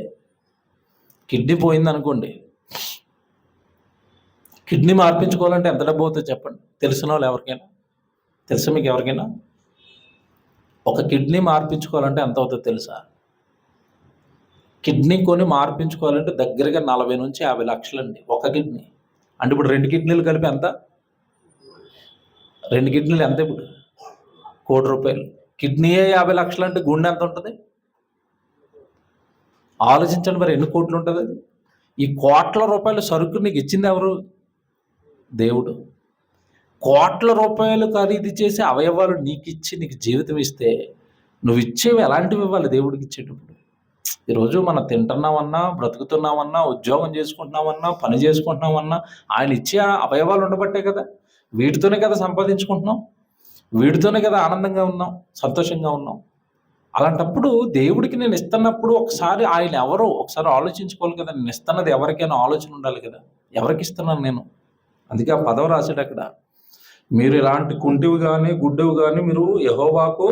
కిడ్నీ పోయిందనుకోండి, కిడ్నీ మార్పించుకోవాలంటే ఎంత డబ్బు అవుతుంది చెప్పండి? తెలిసిన వాళ్ళు ఎవరికైనా తెలుసా? మీకు ఎవరికైనా ఒక కిడ్నీ మార్పించుకోవాలంటే ఎంత అవుతుందో తెలుసా? కిడ్నీ కొని మార్పించుకోవాలంటే దగ్గరగా 40 నుంచి 50 లక్షలండి ఒక కిడ్నీ. అంటే ఇప్పుడు 2 కిడ్నీలు కలిపి ఎంత? 2 కిడ్నీలు ఎంత ఇప్పుడు? ₹1,00,00,000. కిడ్నీయే 50 లక్షలు అంటే గుండె ఎంత ఉంటుంది? ఆలోచించండి మరి, ఎన్ని కోట్లు ఉంటుంది అది? ఈ కోట్ల రూపాయల సరుకు నీకు ఇచ్చింది ఎవరు? దేవుడు. కోట్ల రూపాయలు ఖరీదు చేసి అవయవాలు నీకు ఇచ్చి నీకు జీవితం ఇస్తే నువ్వు ఇచ్చేవి ఎలాంటివి ఇవ్వాలి దేవుడికి ఇచ్చేటప్పుడు? ఈరోజు మనం తింటున్నామన్నా, బ్రతుకుతున్నామన్నా, ఉద్యోగం చేసుకుంటున్నామన్నా, పని చేసుకుంటున్నామన్నా ఆయన ఇచ్చే అవయవాలు ఉండబట్టే కదా. వీటితోనే కదా సంపాదించుకుంటున్నాం, వీటితోనే కదా ఆనందంగా ఉన్నాం, సంతోషంగా ఉన్నాం. అలాంటప్పుడు దేవుడికి నేను ఇస్తున్నప్పుడు ఒకసారి ఆయన ఎవరో ఒకసారి ఆలోచించుకోవాలి కదా. నేను ఇస్తున్నది ఎవరికైనా ఆలోచన ఉండాలి కదా, ఎవరికి ఇస్తున్నాను నేను? అందుకే ఆ పదం రాశాడు అక్కడ, మీరు ఇలాంటి కుంటివి కానీ గుడ్డివి కానీ మీరు యెహోవాకు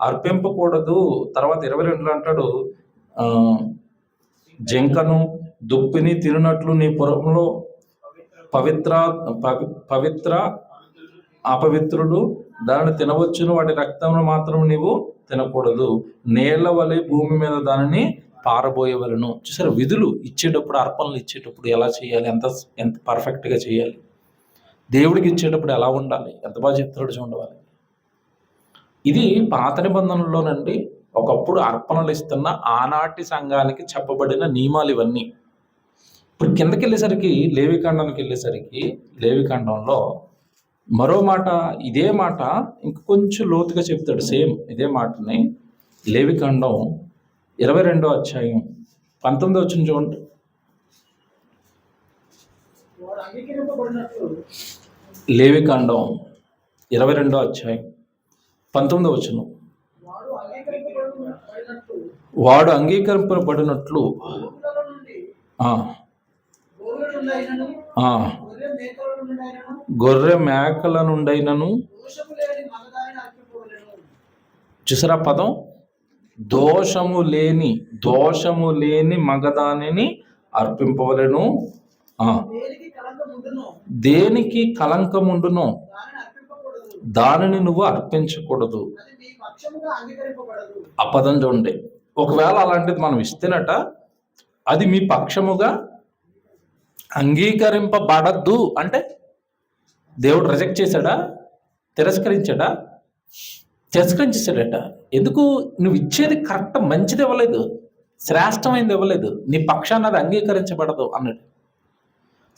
అర్పింపకూడదు. తర్వాత 22లో అంటాడు, జింకను దుప్పిని తినట్లు నీ పురంలో పవిత్ర అపవిత్రుడు దానిని తినవచ్చును, వాటి రక్తమును మాత్రం నీవు తినకూడదు, నేళ్ల వలె భూమి మీద దానిని పారబోయవలను. చూసారు విధులు ఇచ్చేటప్పుడు, అర్పణలు ఇచ్చేటప్పుడు ఎలా చేయాలి, ఎంత పర్ఫెక్ట్గా చేయాలి. దేవుడికి ఇచ్చేటప్పుడు ఎలా ఉండాలి, ఎంత బాగా చెప్తాడు చూడవాలి. ఇది పాత నిబంధనలోనండి ఒకప్పుడు అర్పణలు ఇస్తున్న ఆనాటి సంఘానికి చెప్పబడిన నియమాలు ఇవన్నీ. ఇప్పుడు కిందకి వెళ్ళేసరికి లేవికాండానికి వెళ్ళేసరికి లేవికాండంలో మరో మాట, ఇదే మాట ఇంకొంచెం లోతుగా చెప్తాడు. సేమ్ ఇదే మాటని లేవికాండం 22వ అధ్యాయం 19 వచ్చిన చూడండి. లేవికాండం 22వ అధ్యాయం 19 వచనం. వాడు అంగీకరింపబడినట్లు గొర్రె మేకల నుండైనను. చూసారా పదం? దోషము లేని మగదానిని అర్పింపవలెను. దేనికి కలంకముండునో దానిని నువ్వు అర్పించకూడదు. ఆ పదం చూడండి. ఒకవేళ అలాంటిది మనం ఇస్తేనట అది మీ పక్షముగా అంగీకరింపబడద్దు. అంటే దేవుడు రిజెక్ట్ చేశాడా? తిరస్కరించాడా? తిరస్కరించేశాడట. ఎందుకు? నువ్వు ఇచ్చేది కరెక్ట్ మంచిది ఇవ్వలేదు, శ్రేష్టమైనది ఇవ్వలేదు, నీ పక్షాన్ని అది అంగీకరించబడదు అన్నాడు.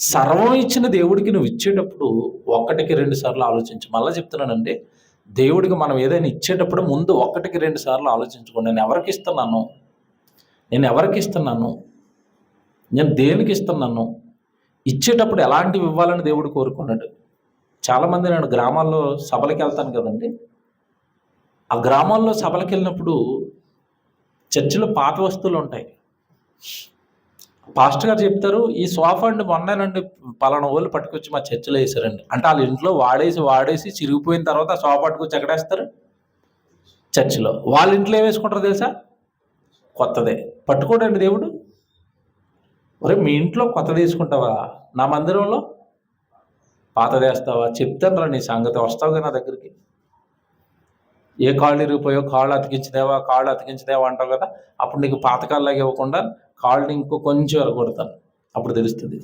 సర్వం ఇచ్చిన దేవుడికి నువ్వు ఇచ్చేటప్పుడు 1కి 2 సార్లు ఆలోచించు. మళ్ళీ చెప్తున్నానండి, దేవుడికి మనం ఏదైనా ఇచ్చేటప్పుడు ముందు 1కి 2 సార్లు ఆలోచించుకోండి. నేను ఎవరికి ఇస్తున్నాను? నేను ఎవరికి ఇస్తున్నాను, నేను దేనికి ఇస్తున్నాను, ఇచ్చేటప్పుడు ఎలాంటివి ఇవ్వాలని దేవుడు కోరుకున్నాడు. చాలామంది నేను గ్రామాల్లో సభలకు వెళ్తాను కదండి, ఆ గ్రామాల్లో సభలకు వెళ్ళినప్పుడు చర్చిలో పాత వస్తువులు ఉంటాయి. పాస్టర్ గారు చెప్తారు, ఈ సోఫా అండి మొన్నేనండి పలానా వాళ్ళు పట్టుకొచ్చి మా చర్చిలో వేసారండి. అంటే వాళ్ళ ఇంట్లో వాడేసి చిరిగిపోయిన తర్వాత ఆ సోఫా పట్టుకొచ్చి ఎక్కడేస్తారు? చర్చిలో. వాళ్ళ ఇంట్లో ఏం వేసుకుంటారో తెలుసా? కొత్తదే. పట్టుకోడండి దేవుడు. ఒరే, మీ ఇంట్లో కొత్తది వేసుకుంటావా, నా మందిరంలో పాతదేస్తావా? చెప్తాను రా నీ సంగతి, వస్తావుగా నా దగ్గరికి. ఏ కాళ్ళు ఇరిగిపోయో కాళ్ళు అతికించదేవా అంటావు కదా, అప్పుడు నీకు పాతకాళ్ళలాగా ఇవ్వకుండా కాళ్ళని ఇంకో కొంచెం ఎరగొడతాను, అప్పుడు తెలుస్తుంది.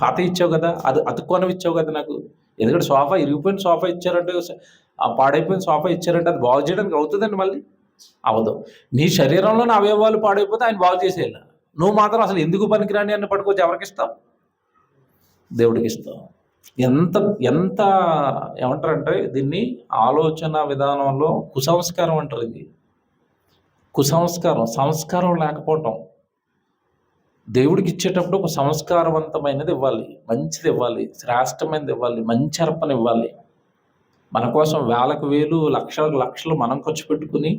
పాత ఇచ్చావు కదా, అది అతుక్కొనవి ఇచ్చావు కదా నాకు. ఎందుకంటే సోఫా ఇరిగిపోయిన సోఫా ఇచ్చారంటే, ఆ పాడైపోయిన సోఫా ఇచ్చారంటే అది బాగు చేయడానికి అవుతుందండి? మళ్ళీ అవదు. నీ శరీరంలో నా అవయవాలు పాడైపోతే ఆయన బాగు చేసేయాలి. నువ్వు మాత్రం అసలు ఎందుకు పనికిరాని అని పట్టుకొచ్చి ఎవరికి ఇస్తావు? దేవుడికి ఇస్తావు. ఎంత ఎంత ఏమంటారంటే దీన్ని ఆలోచన విధానంలో కుసంస్కారం అంటారు. ఇది కుసంస్కారం, సంస్కారం లేకపోవటం. దేవుడికి ఇచ్చేటప్పుడు ఒక సంస్కారవంతమైనది ఇవ్వాలి, మంచిది ఇవ్వాలి, శ్రేష్టమైనది ఇవ్వాలి, మంచి అర్పణ ఇవ్వాలి. మన కోసం వేలకు వేలు లక్షలకు లక్షలు మనం ఖర్చు పెట్టుకుని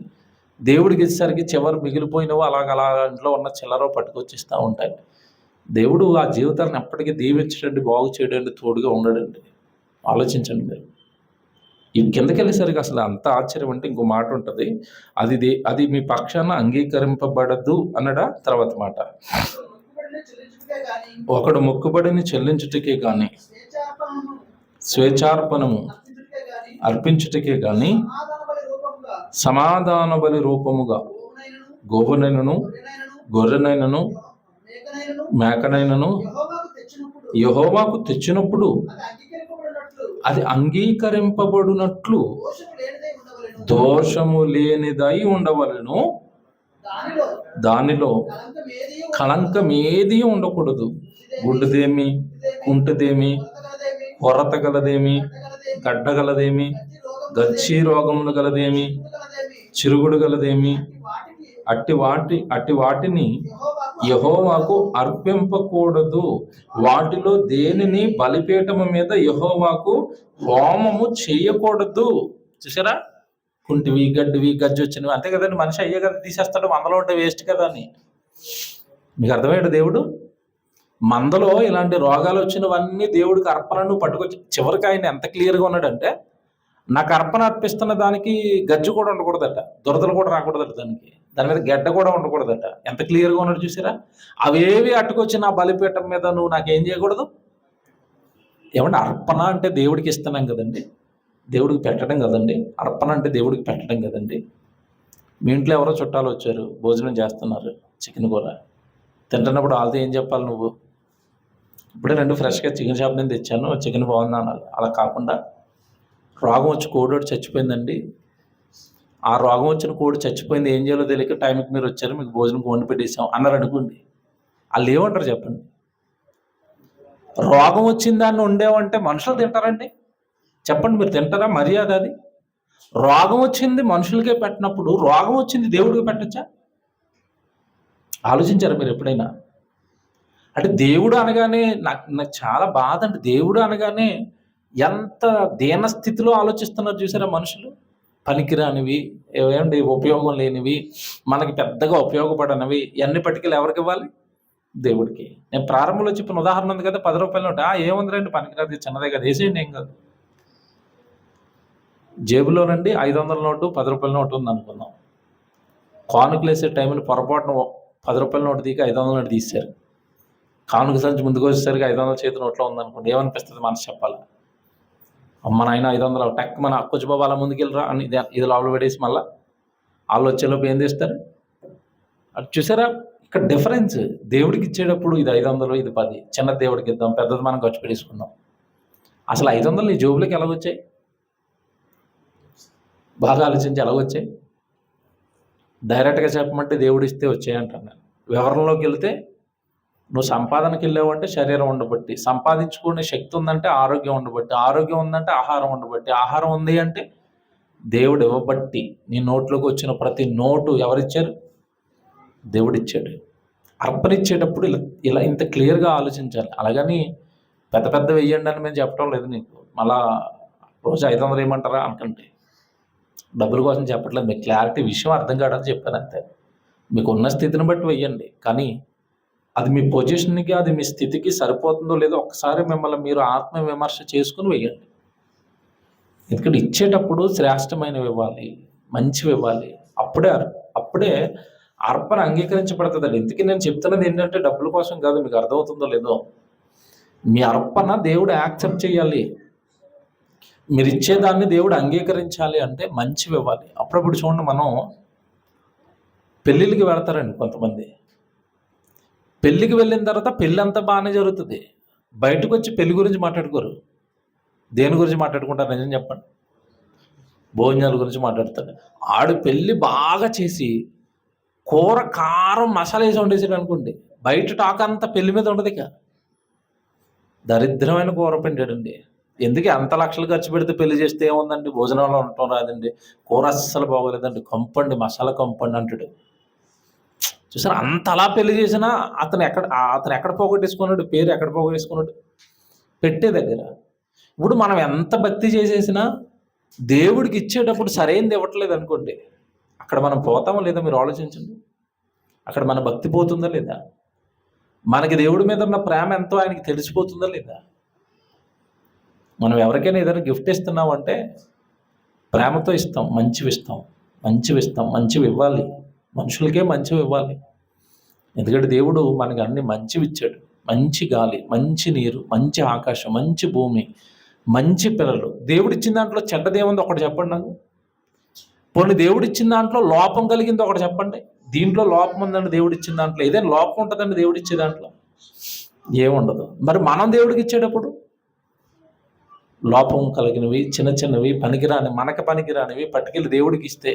దేవుడికి ఇచ్చేసరికి చివరి మిగిలిపోయినవో అలా ఇంట్లో ఉన్న చిల్లరో పట్టుకొచ్చిస్తూ ఉంటాయి. దేవుడు ఆ జీవితాన్ని ఎప్పటికీ దీవించడండి, బాగు చేయడండి, తోడుగా ఉండడండి. ఆలోచించండి మీరు. ఈ కిందకి వెళ్ళేసరికి అసలు అంత ఆశ్చర్యం అంటే ఇంకో మాట ఉంటుంది, అది మీ పక్షాన అంగీకరింపబడదు అన్నడా తర్వాత మాట. ఒకడు మొక్కుబడిని చెల్లించుటకే కానీ, స్వేచ్ఛార్పణము అర్పించుటకే కానీ, సమాధాన బలి రూపముగా గోవునైనను గొర్రెనైనను మేకనైనను యెహోవాకు తెచ్చినప్పుడు అది అంగీకరింపబడినట్లు దోషము లేనిదై ఉండవలెను. దానిలో కళంకమేది ఉండకూడదు. గుడ్డుదేమి, కుంటుదేమి, కొరత గలదేమి, గడ్డగలదేమి, గచ్చి రోగములు గలదేమి, చిరుగుడు గలదేమి, అట్టి వాటిని యెహోవాకు అర్పింపకూడదు. వాటిలో దేనిని బలిపీఠము మీద యెహోవాకు హోమము చేయకూడదు. చూసారా? కుంటివి, గడ్డివి, గజ్జి వచ్చినవి అంతే కదండి. మనిషి అయ్యే కదా తీసేస్తాడు, మందలో ఉంటే వేస్ట్ కదా అని. మీకు అర్థమయ్యాడు? దేవుడు మందలో ఇలాంటి రోగాలు వచ్చినవన్నీ దేవుడికి అర్పణను పట్టుకొచ్చి చివరికి ఆయన ఎంత క్లియర్గా ఉన్నాడంటే, నాకు అర్పణ అర్పిస్తున్న దానికి గజ్జు కూడా ఉండకూడదట, దురదలు కూడా రాకూడదట, దాని మీద గడ్డ కూడా ఉండకూడదట. ఎంత క్లియర్గా ఉన్నాడు చూసారా? అవేవి అట్టుకొచ్చి నా బలిపీఠం మీద నువ్వు నాకేం చేయకూడదు. ఏమంటే అర్పణ అంటే దేవుడికి ఇస్తున్నాం కదండి, దేవుడికి పెట్టడం కదండి. అర్పణ అంటే దేవుడికి పెట్టడం కదండి. మీ ఇంట్లో ఎవరో చుట్టాలు వచ్చారు, భోజనం చేస్తున్నారు, చికెన్ కూర తింటున్నప్పుడు వాళ్ళతో ఏం చెప్పాలి? నువ్వు ఇప్పుడే 2 ఫ్రెష్గా చికెన్ షాప్ నుంచి తెచ్చాను, చికెన్ బాగుంది అన్నారు. అలా కాకుండా రోగం వచ్చి కోడి చచ్చిపోయిందండి, ఆ రోగం వచ్చిన కోడి చచ్చిపోయింది, ఏం చేయాలో తెలియక టైంకి మీరు వచ్చారు, మీకు భోజనం వండి పెట్టేసాం అన్నారు అనుకోండి. వాళ్ళు ఏమంటారు చెప్పండి? రోగం వచ్చిన దాన్ని ఉండేవంటే మనుషులు తింటారండి? చెప్పండి, మీరు తింటారా? మర్యాద అది. రోగం వచ్చింది మనుషులకే పెట్టినప్పుడు రోగం వచ్చింది దేవుడికి పెట్టచ్చా? ఆలోచించారు మీరు ఎప్పుడైనా? అంటే దేవుడు అనగానే నాకు చాలా బాధ అండి. దేవుడు అనగానే ఎంత దీనస్థితిలో ఆలోచిస్తున్నారు చూసారా మనుషులు. పనికిరానివి, ఏమండి ఉపయోగం లేనివి, మనకి పెద్దగా ఉపయోగపడనివి ఎన్ని పట్టుకెళ్ళి ఎవరికి ఇవ్వాలి? దేవుడికి. నేను ప్రారంభంలో చెప్పిన ఉదాహరణ ఉంది కదా, 10 రూపాయల నోటు. ఏముంది రండి, పనికిరాది, చిన్నదే కదా, వేసేయండి, ఏం కాదు. జేబులోనండి 500 నోటు, 10 రూపాయల నోటు ఉంది అనుకుందాం. కానుకలు వేసే టైంలో పొరపాటున 10 రూపాయల నోటు దిగి 500 నోటు తీశారు. కానుక సంచి ముందుకు వచ్చేసరికి 500 చేతి నోట్లో ఉందనుకోండి, ఏమనిపిస్తుంది? మనసు చెప్పాలి, అమ్మ నాయన 500 టెక్ మన కొంచెం బాబు అలా ముందుకెళ్ళరా అని ఇది లోపల పెట్టేసి మళ్ళీ వాళ్ళు వచ్చేలోపు ఏం చేస్తారు? అది చూసారా? ఇక్కడ డిఫరెన్స్. దేవుడికి ఇచ్చేటప్పుడు ఇది 500, ఇది 10, చిన్న దేవుడికి ఇద్దాం, పెద్దది మనం ఖర్చు పెట్టేసుకుందాం. అసలు 500 నీ జోబులకి ఎలాగొచ్చాయి? బాగా ఆలోచించి ఎలాగొచ్చాయి? డైరెక్ట్గా చెప్పమంటే దేవుడు ఇస్తే వచ్చాయి అంటాను నేను. వివరణలోకి వెళ్తే నువ్వు సంపాదనకి వెళ్ళావంటే శరీరం ఉండబట్టి, సంపాదించుకునే శక్తి ఉందంటే ఆరోగ్యం ఉండబట్టి, ఆరోగ్యం ఉందంటే ఆహారం ఉండబట్టి, ఆహారం ఉంది అంటే దేవుడు ఇవ్వబట్టి. నీ నోట్లోకి వచ్చిన ప్రతి నోటు ఎవరిచ్చారు? దేవుడు ఇచ్చాడు. అర్పణ ఇచ్చేటప్పుడు ఇలా ఇలా ఇంత క్లియర్గా ఆలోచించాలి. అలాగని పెద్ద పెద్ద వెయ్యండి అని మేము చెప్పడం లేదు నీకు. మళ్ళా రోజు 500 వేయమంటారా అనుకంటే డబ్బుల కోసం చెప్పట్లేదు. మీకు క్లారిటీ విషయం అర్థం కావడానికి చెప్పాను అంతే. మీకు ఉన్న స్థితిని బట్టి వెయ్యండి, కానీ అది మీ పొజిషన్కి, అది మీ స్థితికి సరిపోతుందో లేదో ఒక్కసారి మిమ్మల్ని మీరు ఆత్మ విమర్శ చేసుకుని వెయ్యండి. ఎందుకంటే ఇచ్చేటప్పుడు శ్రేష్టమైనవి ఇవ్వాలి, మంచివి ఇవ్వాలి. అప్పుడే అర్పణ అంగీకరించబడుతుందండి. ఎందుకు నేను చెప్తున్నది ఏంటంటే డబ్బుల కోసం కాదు. మీకు అర్థమవుతుందో లేదో, మీ అర్పణ దేవుడు యాక్సెప్ట్ చేయాలి. మీరు ఇచ్చేదాన్ని దేవుడు అంగీకరించాలి అంటే మంచివి ఇవ్వాలి. అప్పుడప్పుడు చూడండి, మనం పెళ్ళిళ్ళకి వెళతారండి కొంతమంది. పెళ్ళికి వెళ్ళిన తర్వాత పెళ్ళి అంతా బాగానే జరుగుతుంది. బయటకు వచ్చి పెళ్లి గురించి మాట్లాడుకోరు. దేని గురించి మాట్లాడుకుంటారు నిజం చెప్పండి? భోజనాల గురించి మాట్లాడతాడు. ఆడు పెళ్ళి బాగా చేసి కూర కారం మసాలా వేసి వండేసాడు అనుకోండి, బయట టాక్ అంతా పెళ్లి మీద ఉండదు. ఇక దరిద్రమైన కూర పెట్టాడండి. ఎందుకు అంత లక్షలు ఖర్చు పెడితే పెళ్లి చేస్తే ఏముందండి, భోజనంలో ఉండటం రాదండి, కూర అస్సలు బాగోలేదండి, కంపండి, మసాలా కంపండి అంటాడు. చూసారు, అంత అలా పెళ్లి చేసినా అతను ఎక్కడ పోగొట్టేసుకున్నాడు, పేరు ఎక్కడ పోగొట్టేసుకున్నాడు, పెట్టే దగ్గర. ఇప్పుడు మనం ఎంత భక్తి చేసేసినా దేవుడికి ఇచ్చేటప్పుడు సరైనది ఇవ్వట్లేదు అనుకోండి, అక్కడ మనం పోతామో లేదా మీరు ఆలోచించండి. అక్కడ మన భక్తి పోతుందా లేదా, మనకి దేవుడి మీద ఉన్న ప్రేమ ఎంతో ఆయనకి తెలిసిపోతుందా లేదా. మనం ఎవరికైనా ఏదైనా గిఫ్ట్ ఇస్తున్నామంటే ప్రేమతో ఇస్తాం, మంచివి ఇస్తాం, మంచివి ఇవ్వాలి. మనుషులకే మంచివి ఇవ్వాలి. ఎందుకంటే దేవుడు మనకి అన్ని మంచివి ఇచ్చాడు. మంచి గాలి, మంచి నీరు, మంచి ఆకాశం, మంచి భూమి, మంచి పిల్లలు. దేవుడు ఇచ్చిన దాంట్లో చెడ్డదేముంది ఒకటి చెప్పండి నాకు. పోనీ దేవుడు ఇచ్చిన దాంట్లో లోపం కలిగింది ఒకటి చెప్పండి. దీంట్లో లోపం ఉందండి దేవుడు ఇచ్చిన దాంట్లో. ఏదైనా లోపం ఉంటుందండి దేవుడు ఇచ్చే దాంట్లో? ఏముండదు. మరి మనం దేవుడికి ఇచ్చేటప్పుడు లోపం కలిగినవి, చిన్నవి, మనకి పనికిరానివి పట్టుకెళ్ళి దేవుడికి ఇస్తే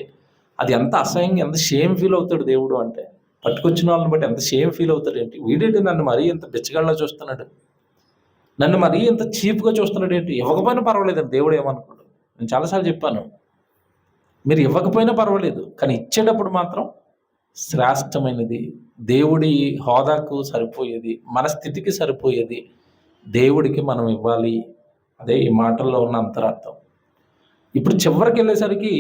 అది ఎంత అసహ్యంగా, ఎంత షేమ్ ఫీల్ అవుతాడు దేవుడు అంటే. పట్టుకొచ్చిన వాళ్ళని బట్టి ఎంత షేమ్ ఫీల్ అవుతాడు. ఏంటి వీడేంటి నన్ను మరీ ఎంత బిచ్చగాళ్ళ చూస్తున్నాడు, నన్ను మరీ ఎంత చీప్గా చూస్తున్నాడు ఏంటి. ఇవ్వకపోయినా పర్వాలేదండి, దేవుడు ఏమనుకోడు. నేను చాలాసార్లు చెప్పాను, మీరు ఇవ్వకపోయినా పర్వాలేదు, కానీ ఇచ్చేటప్పుడు మాత్రం శ్రేష్టమైనది, దేవుడి హోదాకు సరిపోయేది, మన స్థితికి సరిపోయేది దేవుడికి మనం ఇవ్వాలి. అదే ఈ మాటల్లో ఉన్న అంతరార్థం. ఇప్పుడు చివరికి వెళ్ళేసరికి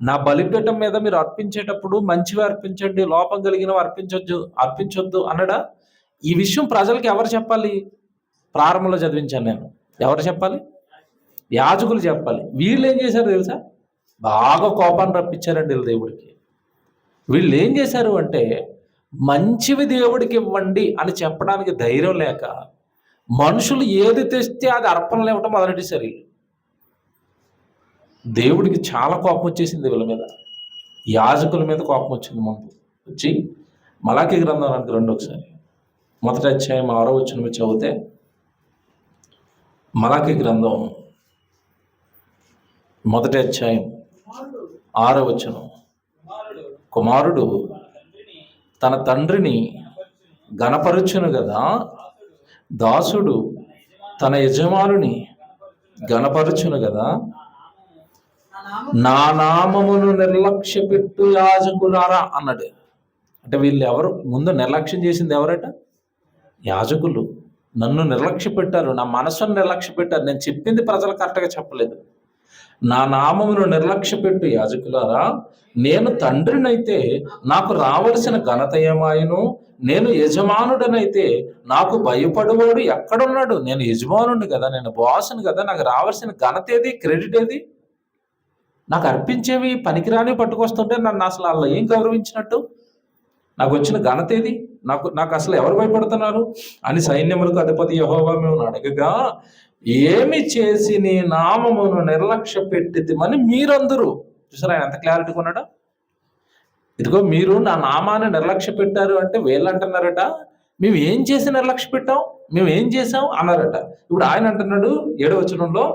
నా బలిపీఠం మీద మీరు అర్పించేటప్పుడు మంచివి అర్పించండి, లోపం కలిగినవి అర్పించొద్దు అన్నడా? ఈ విషయం ప్రజలకు ఎవరు చెప్పాలి? ప్రారంభంలో చదివించాను నేను. ఎవరు చెప్పాలి? యాజకులు చెప్పాలి. వీళ్ళు ఏం చేశారు తెలుసా? బాగా కోపాన్ని రప్పించారండి వీళ్ళు దేవుడికి. వీళ్ళు ఏం చేశారు అంటే, మంచివి దేవుడికి ఇవ్వండి అని చెప్పడానికి ధైర్యం లేక మనుషులు ఏది తెస్తే అది అర్పణలు ఇవ్వటం మొదలెట్టేశారు. దేవుడికి చాలా కోపం వచ్చేసింది వీళ్ళ మీద, యాజకుల మీద కోపం వచ్చింది. ముందు వచ్చి మలాకీ గ్రంథం రండి ఒకసారి, 1వ అధ్యాయం 6వ వచనం చదివితే, మలాకీ గ్రంథం 1వ అధ్యాయం 6వ వచనం, కుమారుడు తన తండ్రిని గణపరచును కదా, దాసుడు తన యజమానుని గణపరచును కదా, నా నామమును నిర్లక్ష్య పెట్టు యాజకులారా అన్నాడు. అంటే వీళ్ళు ఎవరు? ముందు నిర్లక్ష్యం చేసింది ఎవరట? యాజకులు. నన్ను నిర్లక్ష్య పెట్టారు, నా మనసును నిర్లక్ష్య పెట్టారు, నేను చెప్పింది ప్రజలు కరెక్ట్గా చెప్పలేదు. నా నామమును నిర్లక్ష్య పెట్టు యాజకులారా, నేను తండ్రినైతే నాకు రావలసిన ఘనత ఏమాయను, నేను యజమానుడనైతే నాకు భయపడేవాడు ఎక్కడున్నాడు? నేను యజమానుడిని కదా, నేను బాసుని కదా, నాకు రావాల్సిన ఘనత ఏది, క్రెడిట్ ఏది? నాకు అర్పించేవి పనికిరాని పట్టుకొస్తుంటే నన్ను అసలు అలా ఏం గౌరవించినట్టు? నాకు వచ్చిన ఘనత ఏది? నాకు అసలు ఎవరు భయపడుతున్నారు అని సైన్యములకు అధిపతి యెహోవా మేము అడగగా, ఏమి చేసి నీ నామమును నిర్లక్ష్య పెట్టిమని మీరందరూ. చూసారా ఆయన ఎంత క్లారిటీగా ఉన్నాడా? ఇదిగో మీరు నా నామాన్ని నిర్లక్ష్య పెట్టారు అంటే వీళ్ళు అంటున్నారట, మేము ఏం చేసి నిర్లక్ష్య పెట్టాం, మేము ఏం చేసాం అన్నారట. ఇప్పుడు ఆయన అంటున్నాడు 7వ వచనంలో,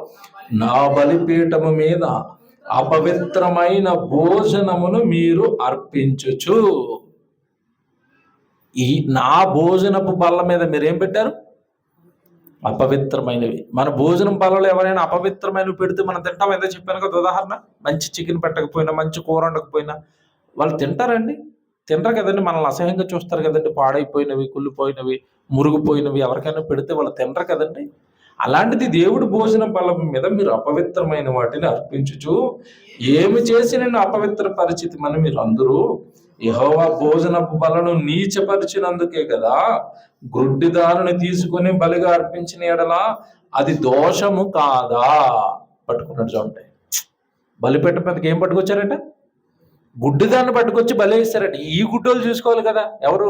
నా బలిపీఠము మీద అపవిత్రమైన భోజనమును మీరు అర్పించుచు. ఈ నా భోజనపు బల్ల మీద మీరేం పెట్టారు? అపవిత్రమైనవి. మన భోజనం బల్లలో ఎవరైనా అపవిత్రమైనవి పెడితే మనం తింటాం. ఏదో చెప్పాను కదా ఉదాహరణ, మంచి చికెన్ పెట్టకపోయినా, మంచి కూర వండకపోయినా వాళ్ళు తింటారండి? తినరు కదండి, మనల్ని అసహ్యంగా చూస్తారు కదండి. పాడైపోయినవి, కుళ్ళిపోయినవి, మురుగుపోయినవి ఎవరికైనా పెడితే వాళ్ళు తినరు కదండి. అలాంటిది దేవుడి భోజన బలం మీద మీరు అపవిత్రమైన వాటిని అర్పించుచు ఏమి చేసి నిన్ను అపవిత్ర పరిస్థితి అని మీరు అందరూ యెహోవా భోజనపు బలను నీచపరిచినందుకే కదా గుడ్డిదారుని తీసుకొని బలిగా అర్పించిన ఎడలా అది దోషము కాదా? పట్టుకున్నాడు చూడండి. బలిపీఠం మీదకి ఏం పట్టుకొచ్చారట? గుడ్డిదాన్ని పట్టుకొచ్చి బలి ఇస్తారట. ఈ గుడ్డోలు చూసుకోవాలి కదా, ఎవరు?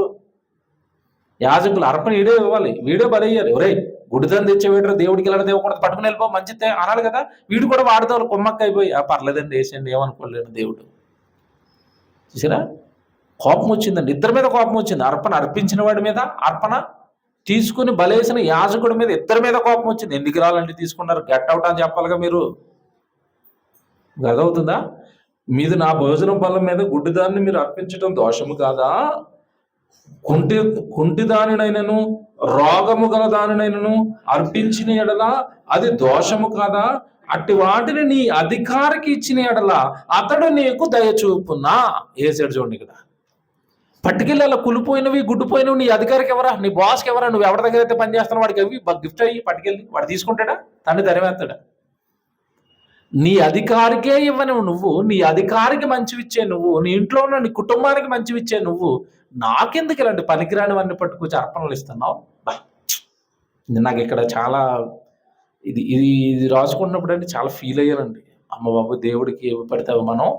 యాజకులు. అర్పణ వీడే ఇవ్వాలి, వీడే బలి అయ్యారు. ఎవరై గుడ్డిదాన్ని తెచ్చేవేటో దేవుడికి ఇలా దేవకూడదు, పట్టుకుని వెళ్ళిపో మంచిదే అనాలి కదా. వీడు కూడా వాడితో కొమ్మక్క అయిపోయి పర్లేదండి వేసేయండి ఏమనుకోలేడు దేవుడు. చూసారా, కోపం వచ్చిందండి, ఇద్దరి మీద కోపం వచ్చింది. అర్పణ అర్పించిన వాడి మీద, అర్పణ తీసుకుని బలేసిన యాజకుడి మీద, ఇద్దరి మీద కోపం వచ్చింది. ఎందుకు రాలండి తీసుకున్నారు, గెట్ అవుట్ అని చెప్పాలిగా మీరు. అర్థమవుతుందా? మీది నా భోజనం బలం మీద గుడ్డిదాన్ని మీరు అర్పించడం దోషము కాదా? కుంటిదానినైనను రోగము గల దానినైనను అర్పించిన ఎడల అది దోషము కాదా? అట్టి వాటిని నీ అధికారికి ఇచ్చిన ఎడల అతడు నీకు దయచూపునా. వేసాడు చూడండి ఇక్కడ. పట్టుకెళ్ళి అలా కులిపోయినవి, గుడ్డిపోయినవి నీ అధికారికి ఎవరా? నీ బాస్కి ఎవరా? నువ్వు ఎవరి దగ్గర అయితే పని చేస్తున్నావు వాడికి అవి గిఫ్ట్ అయ్యి పట్టుకెళ్ళి వాడు తీసుకుంటాడా? తండ్రి తరివేస్తాడా? నీ అధికారికే ఇవ్వను నువ్వు, నీ అధికారికి మంచివిచ్చే నువ్వు, నీ ఇంట్లో ఉన్న నీ కుటుంబానికి మంచివిచ్చే నువ్వు, నాకెందుకు ఇలాంటి పనికిరానివన్నీ పట్టుకొచ్చి అర్పణలు ఇస్తున్నావు? నాకు ఇక్కడ చాలా ఇది ఇది ఇది రాసుకున్నప్పుడు అంటే చాలా ఫీల్ అయ్యానండి. అమ్మ బాబు, దేవుడికి ఏవి పడితే అవి మనం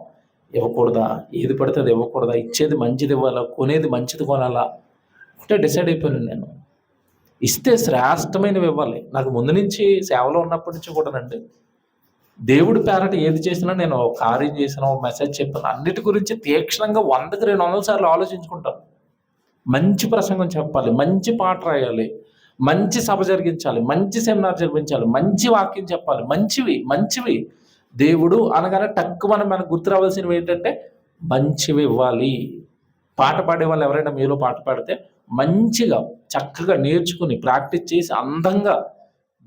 ఇవ్వకూడదా? ఏది పడితే అది ఇవ్వకూడదా? ఇచ్చేది మంచిది ఇవ్వాలా, కొనేది మంచిది కొనాలా అంటే డిసైడ్ అయిపోయాను నేను. ఇస్తే శ్రేష్టమైనవి ఇవ్వాలి. నాకు ముందు నుంచి సేవలో ఉన్నప్పటి నుంచి కూడానండి, దేవుడి పేరట ఏది చేసినా, నేను కార్యం చేసినా, మెసేజ్ చెప్పిన అన్నిటి గురించి తీక్షణంగా 100కి 200 సార్లు ఆలోచించుకుంటాను. మంచి ప్రసంగం చెప్పాలి, మంచి పాట రాయాలి, మంచి సభ జరిగించాలి, మంచి సెమినార్ జరిపించాలి, మంచి వాక్యం చెప్పాలి, మంచివి. దేవుడు అనగానే తక్కువ మనకు గుర్తు రావాల్సినవి ఏంటంటే మంచివి ఇవ్వాలి. పాట పాడే వాళ్ళు ఎవరైనా మీలో పాట పాడితే మంచిగా చక్కగా నేర్చుకుని ప్రాక్టీస్ చేసి అందంగా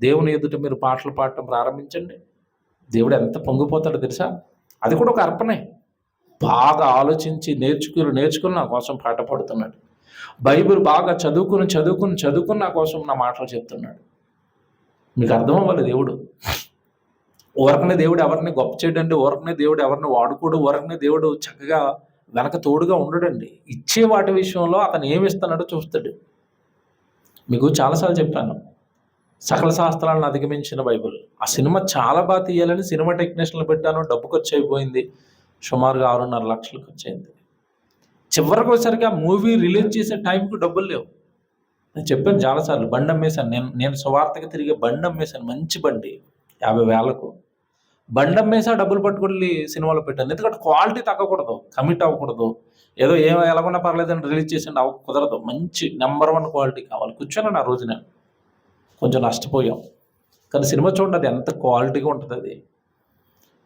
దేవుని ఎదుట మీరు పాటలు పాడటం ప్రారంభించండి. దేవుడు ఎంత పొంగిపోతాడో తెలుసా? అది కూడా ఒక అర్పణే. బాగా ఆలోచించి నేర్చుకుని నా కోసం పాట పాడుతున్నాడు. బైబిల్ బాగా చదువుకుని నా కోసం నా మాటలు చెప్తున్నాడు. మీకు అర్థం అవ్వాలి. దేవుడు ఊరకనే దేవుడు ఎవరిని గొప్ప చేయడండి, ఊరకనే దేవుడు ఎవరిని వాడుకోడు, ఊరకనే దేవుడు చక్కగా వెనక తోడుగా ఉండడండి. ఇచ్చే వాటి విషయంలో అతను ఏమి ఇస్తున్నాడో చూస్తాడు. మీకు చాలాసార్లు చెప్పాను, సకల శాస్త్రాలను అధిగమించిన బైబిల్. ఆ సినిమా చాలా బాగా తీయాలని సినిమా టెక్నీషియన్లు పెట్టాను, డబ్బు ఖర్చు అయిపోయింది, సుమారుగా 6.5 లక్షలు ఖర్చు అయింది. చివరికి వచ్చేసరికి ఆ మూవీ రిలీజ్ చేసే టైంకి డబ్బులు లేవు. నేను చెప్పాను చాలాసార్లు, బండి అమ్మేశాను. నేను సువార్తకి తిరిగే బండి అమ్మేశాను, మంచి బండి, 50,000కు బండి అమ్మేసా, డబ్బులు పట్టుకొని సినిమాలో పెట్టాను. ఎందుకంటే క్వాలిటీ తగ్గకూడదు, కమిట్ అవ్వకూడదు. ఏదో ఎలాగొన్నా పర్లేదని రిలీజ్ చేసి కుదరదు. మంచి నెంబర్ 1 క్వాలిటీ కావాలి. కూర్చొని ఆ రోజు నేను కొంచెం నష్టపోయాం. కానీ సినిమా చూడండి, అది ఎంత క్వాలిటీగా ఉంటుంది. అది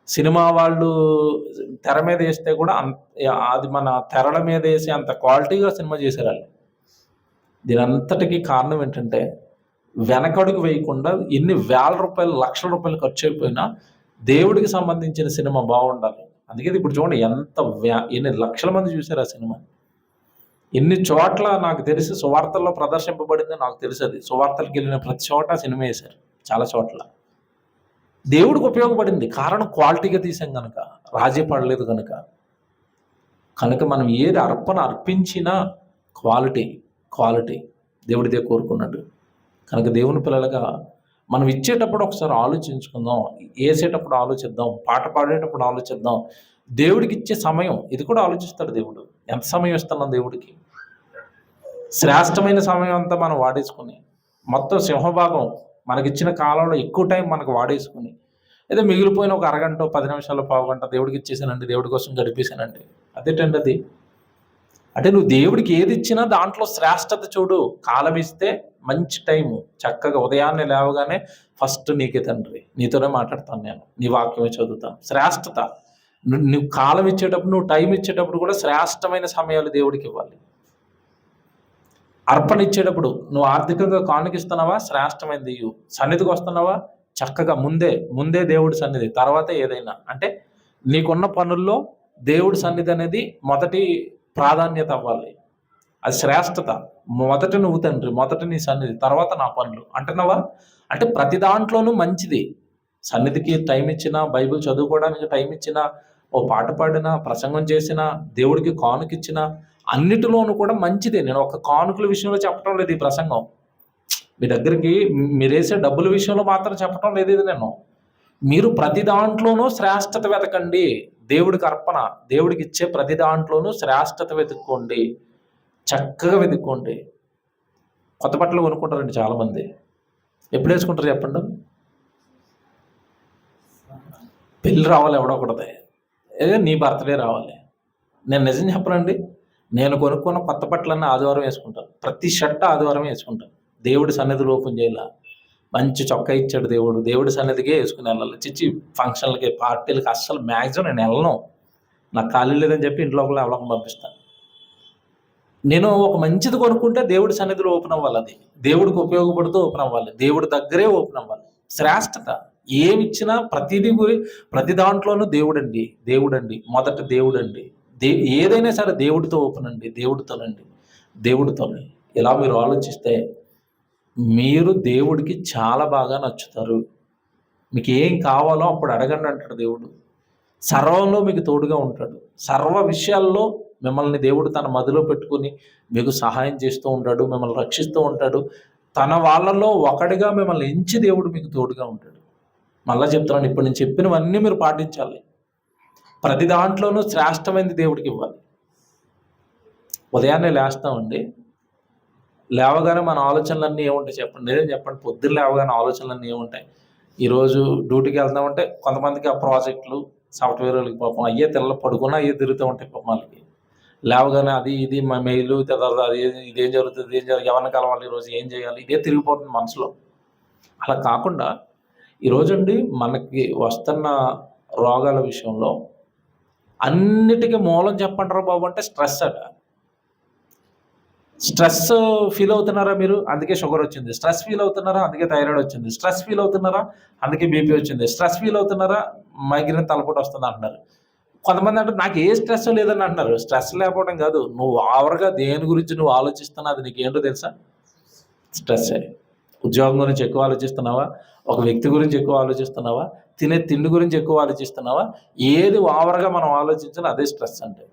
సినిమా వాళ్ళు తెర మీద వేస్తే కూడా అది మన తెరల మీద వేసి అంత క్వాలిటీగా సినిమా చేశారు వాళ్ళు. దీని అంతటికీ కారణం ఏంటంటే వెనకడుగు వేయకుండా ఎన్ని వేల రూపాయలు, లక్షల రూపాయలు ఖర్చు అయిపోయినా దేవుడికి సంబంధించిన సినిమా బాగుండాలి. అందుకే ఇప్పుడు చూడండి ఎన్ని లక్షల మంది చూశారు ఆ సినిమా. ఎన్ని చోట్ల నాకు తెలిసి సువార్తల్లో ప్రదర్శింపబడిందో నాకు తెలిసి, అది సువార్తలకు వెళ్ళిన ప్రతి చోట సినిమా వేశారు. చాలా చోట్ల దేవుడికి ఉపయోగపడింది. కారణం క్వాలిటీగా తీసాం కనుక, రాజీ పడలేదు కనుక మనం ఏది అర్పించినా క్వాలిటీ దేవుడిదే కోరుకున్నాడు. కనుక దేవుని పిల్లలుగా మనం ఇచ్చేటప్పుడు ఒకసారి ఆలోచించుకుందాం, వేసేటప్పుడు ఆలోచిద్దాం, పాట పాడేటప్పుడు ఆలోచిద్దాం. దేవుడికి ఇచ్చే సమయం ఇది కూడా ఆలోచిస్తాడు దేవుడు. ఎంత సమయం ఇస్తున్నాం దేవుడికి? శ్రేష్టమైన సమయం అంతా మనం వాడేసుకుని, మొత్తం సింహభాగం మనకిచ్చిన కాలంలో ఎక్కువ టైం మనకు వాడేసుకుని, ఏదో మిగిలిపోయిన ఒక అరగంట, 10 నిమిషాలు, పావుగంట దేవుడికి ఇచ్చేసానండి, దేవుడి కోసం గడిపేశానండి. అదేంటండి అది? అంటే నువ్వు దేవుడికి ఏది ఇచ్చినా దాంట్లో శ్రేష్టత చూడు. కాలం ఇస్తే మంచి టైము, చక్కగా ఉదయాన్నే లేవగానే ఫస్ట్ నీకే తండ్రి, నీతోనే మాట్లాడతాను, నేను నీ వాక్యమే చదువుతాను. శ్రేష్టత నువ్వు కాలం ఇచ్చేటప్పుడు, నువ్వు టైం ఇచ్చేటప్పుడు కూడా శ్రేష్టమైన సమయాలు దేవుడికి ఇవ్వాలి. అర్పణ ఇచ్చేటప్పుడు నువ్వు ఆర్థికంగా కానుకిస్తున్నావా, శ్రేష్టమైనది ఇవ్వు. సన్నిధికి వస్తున్నావా, చక్కగా ముందే దేవుడి సన్నిధి, తర్వాతే ఏదైనా. అంటే నీకున్న పనుల్లో దేవుడి సన్నిధి అనేది మొదటి ప్రాధాన్యత అవ్వాలి. అది శ్రేష్టత. మొదట నువ్వు తండ్రి, మొదట నీ సన్నిధి, తర్వాత నా పనులు అంటున్నావా? అంటే ప్రతి దాంట్లోనూ మంచిది. సన్నిధికి టైం ఇచ్చినా, బైబిల్ చదువుకోవడానికి టైం ఇచ్చినా, ఓ పాట పాడినా, ప్రసంగం చేసినా, దేవుడికి కానుకిచ్చినా, అన్నిటిలోనూ కూడా మంచిదే. నేను ఒక కానుకల విషయంలో చెప్పడం లేదు ఈ ప్రసంగం. మీ దగ్గరికి మీరేసే డబ్బుల విషయంలో మాత్రం చెప్పడం లేదు ఇది నేను. మీరు ప్రతి దాంట్లోనూ శ్రేష్టత వెతకండి. దేవుడికి అర్పణ, దేవుడికి ఇచ్చే ప్రతి దాంట్లోనూ శ్రేష్టత వెతుక్కోండి, చక్కగా వెతుక్కోండి. కొత్త బట్టలు కొనుక్కుంటారండి చాలామంది. ఎప్పుడు వేసుకుంటారు చెప్పండి? పెళ్ళి రావాలి ఎవడో ఒకటిదే, నీ బర్త్డే రావాలి. నేను నిజం చెప్పనండి, నేను కొనుక్కున్న కొత్త బట్టలన్నీ ఆదివారం వేసుకుంటాను. ప్రతి షర్ట్ ఆదివారం వేసుకుంటాను. దేవుడి సన్నిధిలో ఓపెన్ చేయాల. మంచి చొక్కా ఇచ్చాడు దేవుడు, దేవుడి సన్నిధికే వేసుకుని వెళ్ళాలి. చిచ్చి ఫంక్షన్లకి, పార్టీలకి అస్సలు మ్యాక్సిమం నేను వెళ్ళను. నాకు ఖాళీ లేదని చెప్పి ఇంట్లో ఎవరికి పంపిస్తాను. నేను ఒక మంచిది కొనుక్కుంటే దేవుడి సన్నిధిలో ఓపెన్ అవ్వాలి. అది దేవుడికి ఉపయోగపడుతూ ఓపెన్ అవ్వాలి. దేవుడి దగ్గరే ఓపెన్ అవ్వాలి. శ్రేష్టత ఏమి ఇచ్చినా ప్రతి దాంట్లోనూ దేవుడండి, దేవుడండి, మొదట దేవుడండి. ఏదైనా సరే దేవుడితో ఓపెన్ అండి, దేవుడితోనే. ఇలా మీరు ఆలోచిస్తే మీరు దేవుడికి చాలా బాగా నచ్చుతారు. మీకు ఏం కావాలో అప్పుడు అడగండి అంటాడు దేవుడు. సర్వంలో మీకు తోడుగా ఉంటాడు. సర్వ విషయాల్లో మిమ్మల్ని దేవుడు తన మదిలో పెట్టుకుని మీకు సహాయం చేస్తూ ఉంటాడు, మిమ్మల్ని రక్షిస్తూ ఉంటాడు. తన వాళ్ళలో ఒకడిగా మిమ్మల్ని ఎంచి దేవుడు మీకు తోడుగా ఉంటాడు. మళ్ళా చెప్తున్నాను, ఇప్పుడు నేను చెప్పినవన్నీ మీరు పాటించాలి. ప్రతి దాంట్లోనూ శ్రేష్టమైనది దేవుడికి ఇవ్వాలి. ఉదయాన్నే లేస్తామండి, లేవగానే మన ఆలోచనలన్నీ ఏముంటాయి చెప్పండి? నిజం చెప్పండి, పొద్దున్న లేవగానే ఆలోచనలన్నీ ఏముంటాయి? ఈరోజు డ్యూటీకి వెళ్తామంటే కొంతమందికి ఆ ప్రాజెక్టులు, సాఫ్ట్వేర్ వాళ్ళకి పాపం అయ్యే తెల్ల పడుకున్నా అయ్యే తిరుగుతూ ఉంటాయి పాపం వాళ్ళకి. లేవగానే అది ఇది మా మెయిల్, అది ఇదేం జరుగుతుంది, ఎవరిని కలవాలి, ఈరోజు ఏం చేయాలి, ఇదే తిరిగిపోతుంది మనసులో. అలా కాకుండా ఈరోజండి మనకి వస్తున్న రోగాల విషయంలో అన్నిటికీ మూలం చెప్పంటారా బాబు అంటే స్ట్రెస్ అట. స్ట్రెస్ ఫీల్ అవుతున్నారా మీరు? అందుకే షుగర్ వచ్చింది. స్ట్రెస్ ఫీల్ అవుతున్నారా? అందుకే థైరాయిడ్ వచ్చింది. స్ట్రెస్ ఫీల్ అవుతున్నారా? అందుకే బీపీ వచ్చింది. స్ట్రెస్ ఫీల్ అవుతున్నారా? మైగ్రేన్ తలపోటు వస్తుంది అంటున్నారు. కొంతమంది అంటే నాకు ఏ స్ట్రెస్ లేదని అంటున్నారు. స్ట్రెస్ లేకపోవడం కాదు, నువ్వు ఓవర్గా దేని గురించి నువ్వు ఆలోచిస్తున్నా అది నీకు ఏంటో తెలుసా? స్ట్రెస్సే. ఉద్యోగం గురించి ఎక్కువ ఆలోచిస్తున్నావా? ఒక వ్యక్తి గురించి ఎక్కువ ఆలోచిస్తున్నావా? తినే తిండి గురించి ఎక్కువ ఆలోచిస్తున్నావా? ఏది ఓవర్గా మనం ఆలోచించినా అదే స్ట్రెస్ అంటే.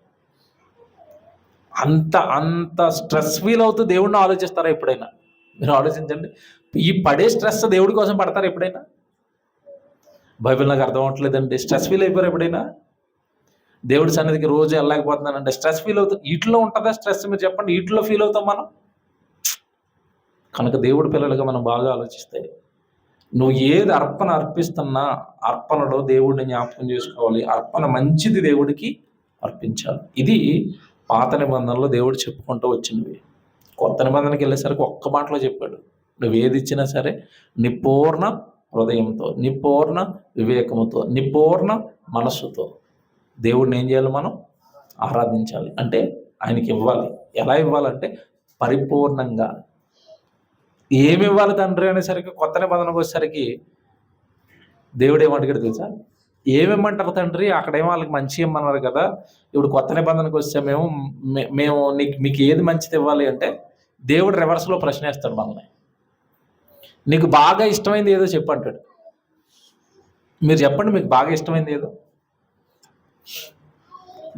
అంత స్ట్రెస్ ఫీల్ అవుతూ దేవుడిని ఆలోచిస్తారా ఎప్పుడైనా? మీరు ఆలోచించండి. ఈ పడే స్ట్రెస్ దేవుడి కోసం పడతారా ఎప్పుడైనా? బైబిల్ నాకు అర్థం అవ్వట్లేదండి, స్ట్రెస్ ఫీల్ అయిపోయారు ఎప్పుడైనా? దేవుడి సన్నిధికి రోజు వెళ్ళలేకపోతున్నానంటే స్ట్రెస్ ఫీల్ అవుతుంది. వీటిలో ఉంటుందా స్ట్రెస్? మీరు చెప్పండి, వీటిలో ఫీల్ అవుతాం మనం. కనుక దేవుడి పిల్లలుగా మనం బాగా ఆలోచిస్తే, నువ్వు ఏది అర్పణ అర్పిస్తున్నా అర్పణలో దేవుడిని జ్ఞాపకం చేసుకోవాలి. అర్పణ మంచిది దేవుడికి అర్పించాలి. ఇది పాత నిబంధనలో దేవుడు చెప్పుకుంటూ వచ్చినవి. కొత్త నిబంధనకి వెళ్ళేసరికి ఒక్క మాటలో చెప్పాడు, నువ్వు ఏది ఇచ్చినా సరే నీ పూర్ణ హృదయంతో, నీ పూర్ణ వివేకముతో, నీ పూర్ణ మనస్సుతో దేవుడిని ఏం చేయాలి? మనం ఆరాధించాలి. అంటే ఆయనకి ఇవ్వాలి. ఎలా ఇవ్వాలంటే పరిపూర్ణంగా. ఏమి ఇవ్వాలి తండ్రి అనేసరికి, కొత్త నిబంధనకు వచ్చేసరికి దేవుడు ఏమంటాడు తెలుసా? ఏమిమ్మంటారు తండ్రి? అక్కడేమో వాళ్ళకి మంచి ఇమ్మన్నారు కదా, ఇప్పుడు కొత్త నిబంధనకు వస్తే మేము మీకు ఏది మంచిది ఇవ్వాలి అంటే దేవుడు రివర్స్లో ప్రశ్న వేస్తాడు మనల్ని. నీకు బాగా ఇష్టమైంది ఏదో చెప్పంటాడు. మీరు చెప్పండి, మీకు బాగా ఇష్టమైంది ఏదో?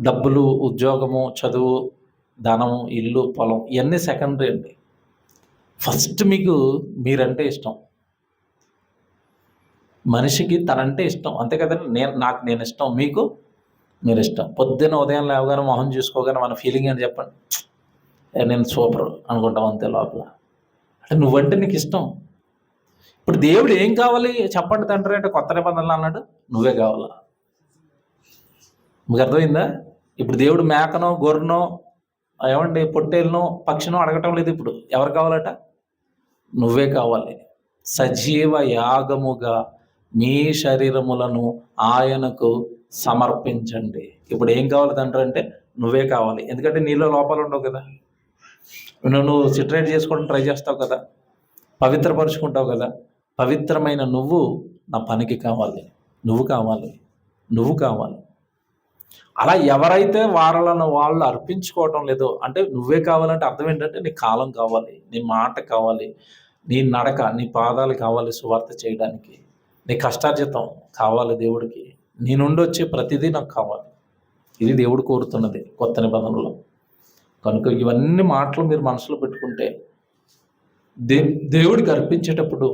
డబ్బులు, ఉద్యోగము, చదువు, ధనము, ఇల్లు, పొలం, ఇవన్నీ సెకండరీ అండి. ఫస్ట్ మీకు మీరంటే ఇష్టం. మనిషికి తనంటే ఇష్టం, అంతే కదండి. నేను ఇష్టం, మీకు మీరు ఇష్టం. పొద్దున్న ఉదయం లేవగానే మొహం చూసుకోగానే మన ఫీలింగ్ ఏంటి చెప్పండి? నేను సూపర్ అనుకుంటాం అంతే లోపల. అంటే నువ్వంటే నీకు ఇష్టం. ఇప్పుడు దేవుడు ఏం కావాలి చెప్పండి తండ్రి అంటే కొత్త నిబంధనలు అన్నాడు, నువ్వే కావాలా. మీకు అర్థమైందా? ఇప్పుడు దేవుడు మేకనో, గొర్రెనో, ఏమండి పొట్టేలునో, పక్షినో అడగటం లేదు. ఇప్పుడు ఎవరు కావాలట? నువ్వే కావాలి. సజీవ యాగముగా మీ శరీరములను ఆయనకు సమర్పించండి. ఇప్పుడు ఏం కావాలి తండ్రి అంటే నువ్వే కావాలి. ఎందుకంటే నీలో లోపాలు ఉండవు కదా. నువ్వు సిట్రేట్ చేసుకోవడం ట్రై చేస్తావు కదా, పవిత్రపరుచుకుంటావు కదా. పవిత్రమైన నువ్వు నా పనికి కావాలి. నువ్వు కావాలి. అలా ఎవరైతే వాళ్ళను వాళ్ళు అర్పించుకోవటం లేదో, అంటే నువ్వే కావాలంటే అర్థం ఏంటంటే నీ కాలం కావాలి, నీ మాట కావాలి, నీ నడక, నీ పాదాలు కావాలి సువార్త చేయడానికి, నీ కష్టార్జితం కావాలి దేవుడికి, నీ నుండి వచ్చే ప్రతిదీ నాకు కావాలి. ఇది దేవుడు కోరుతున్నది కొత్త నిబంధనలో. కనుక ఇవన్నీ మాటలు మీరు మనసులో పెట్టుకుంటే దేవుడికి అర్పించేటప్పుడు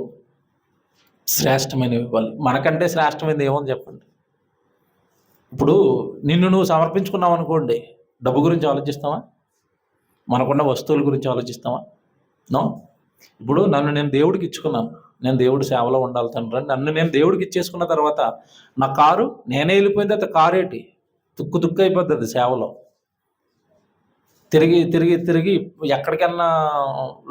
శ్రేష్టమైనవి ఇవ్వాలి. మనకంటే శ్రేష్టమైనది ఏమని చెప్పండి. ఇప్పుడు నిన్ను నువ్వు సమర్పించుకున్నావు అనుకోండి, డబ్బు గురించి ఆలోచిస్తావా? మనకున్న వస్తువుల గురించి ఆలోచిస్తావా? నో. ఇప్పుడు నన్ను నేను దేవుడికి ఇచ్చుకున్నాను, నేను దేవుడి సేవలో ఉండాలి తండ్రి అని నన్ను నేను దేవుడికి ఇచ్చేసుకున్న తర్వాత నా కారు నేనే వెళ్ళిపోయిన తర్వాత కారు ఏంటి తుక్కు అయిపోద్ది అది సేవలో. తిరిగి తిరిగి తిరిగి ఎక్కడికన్నా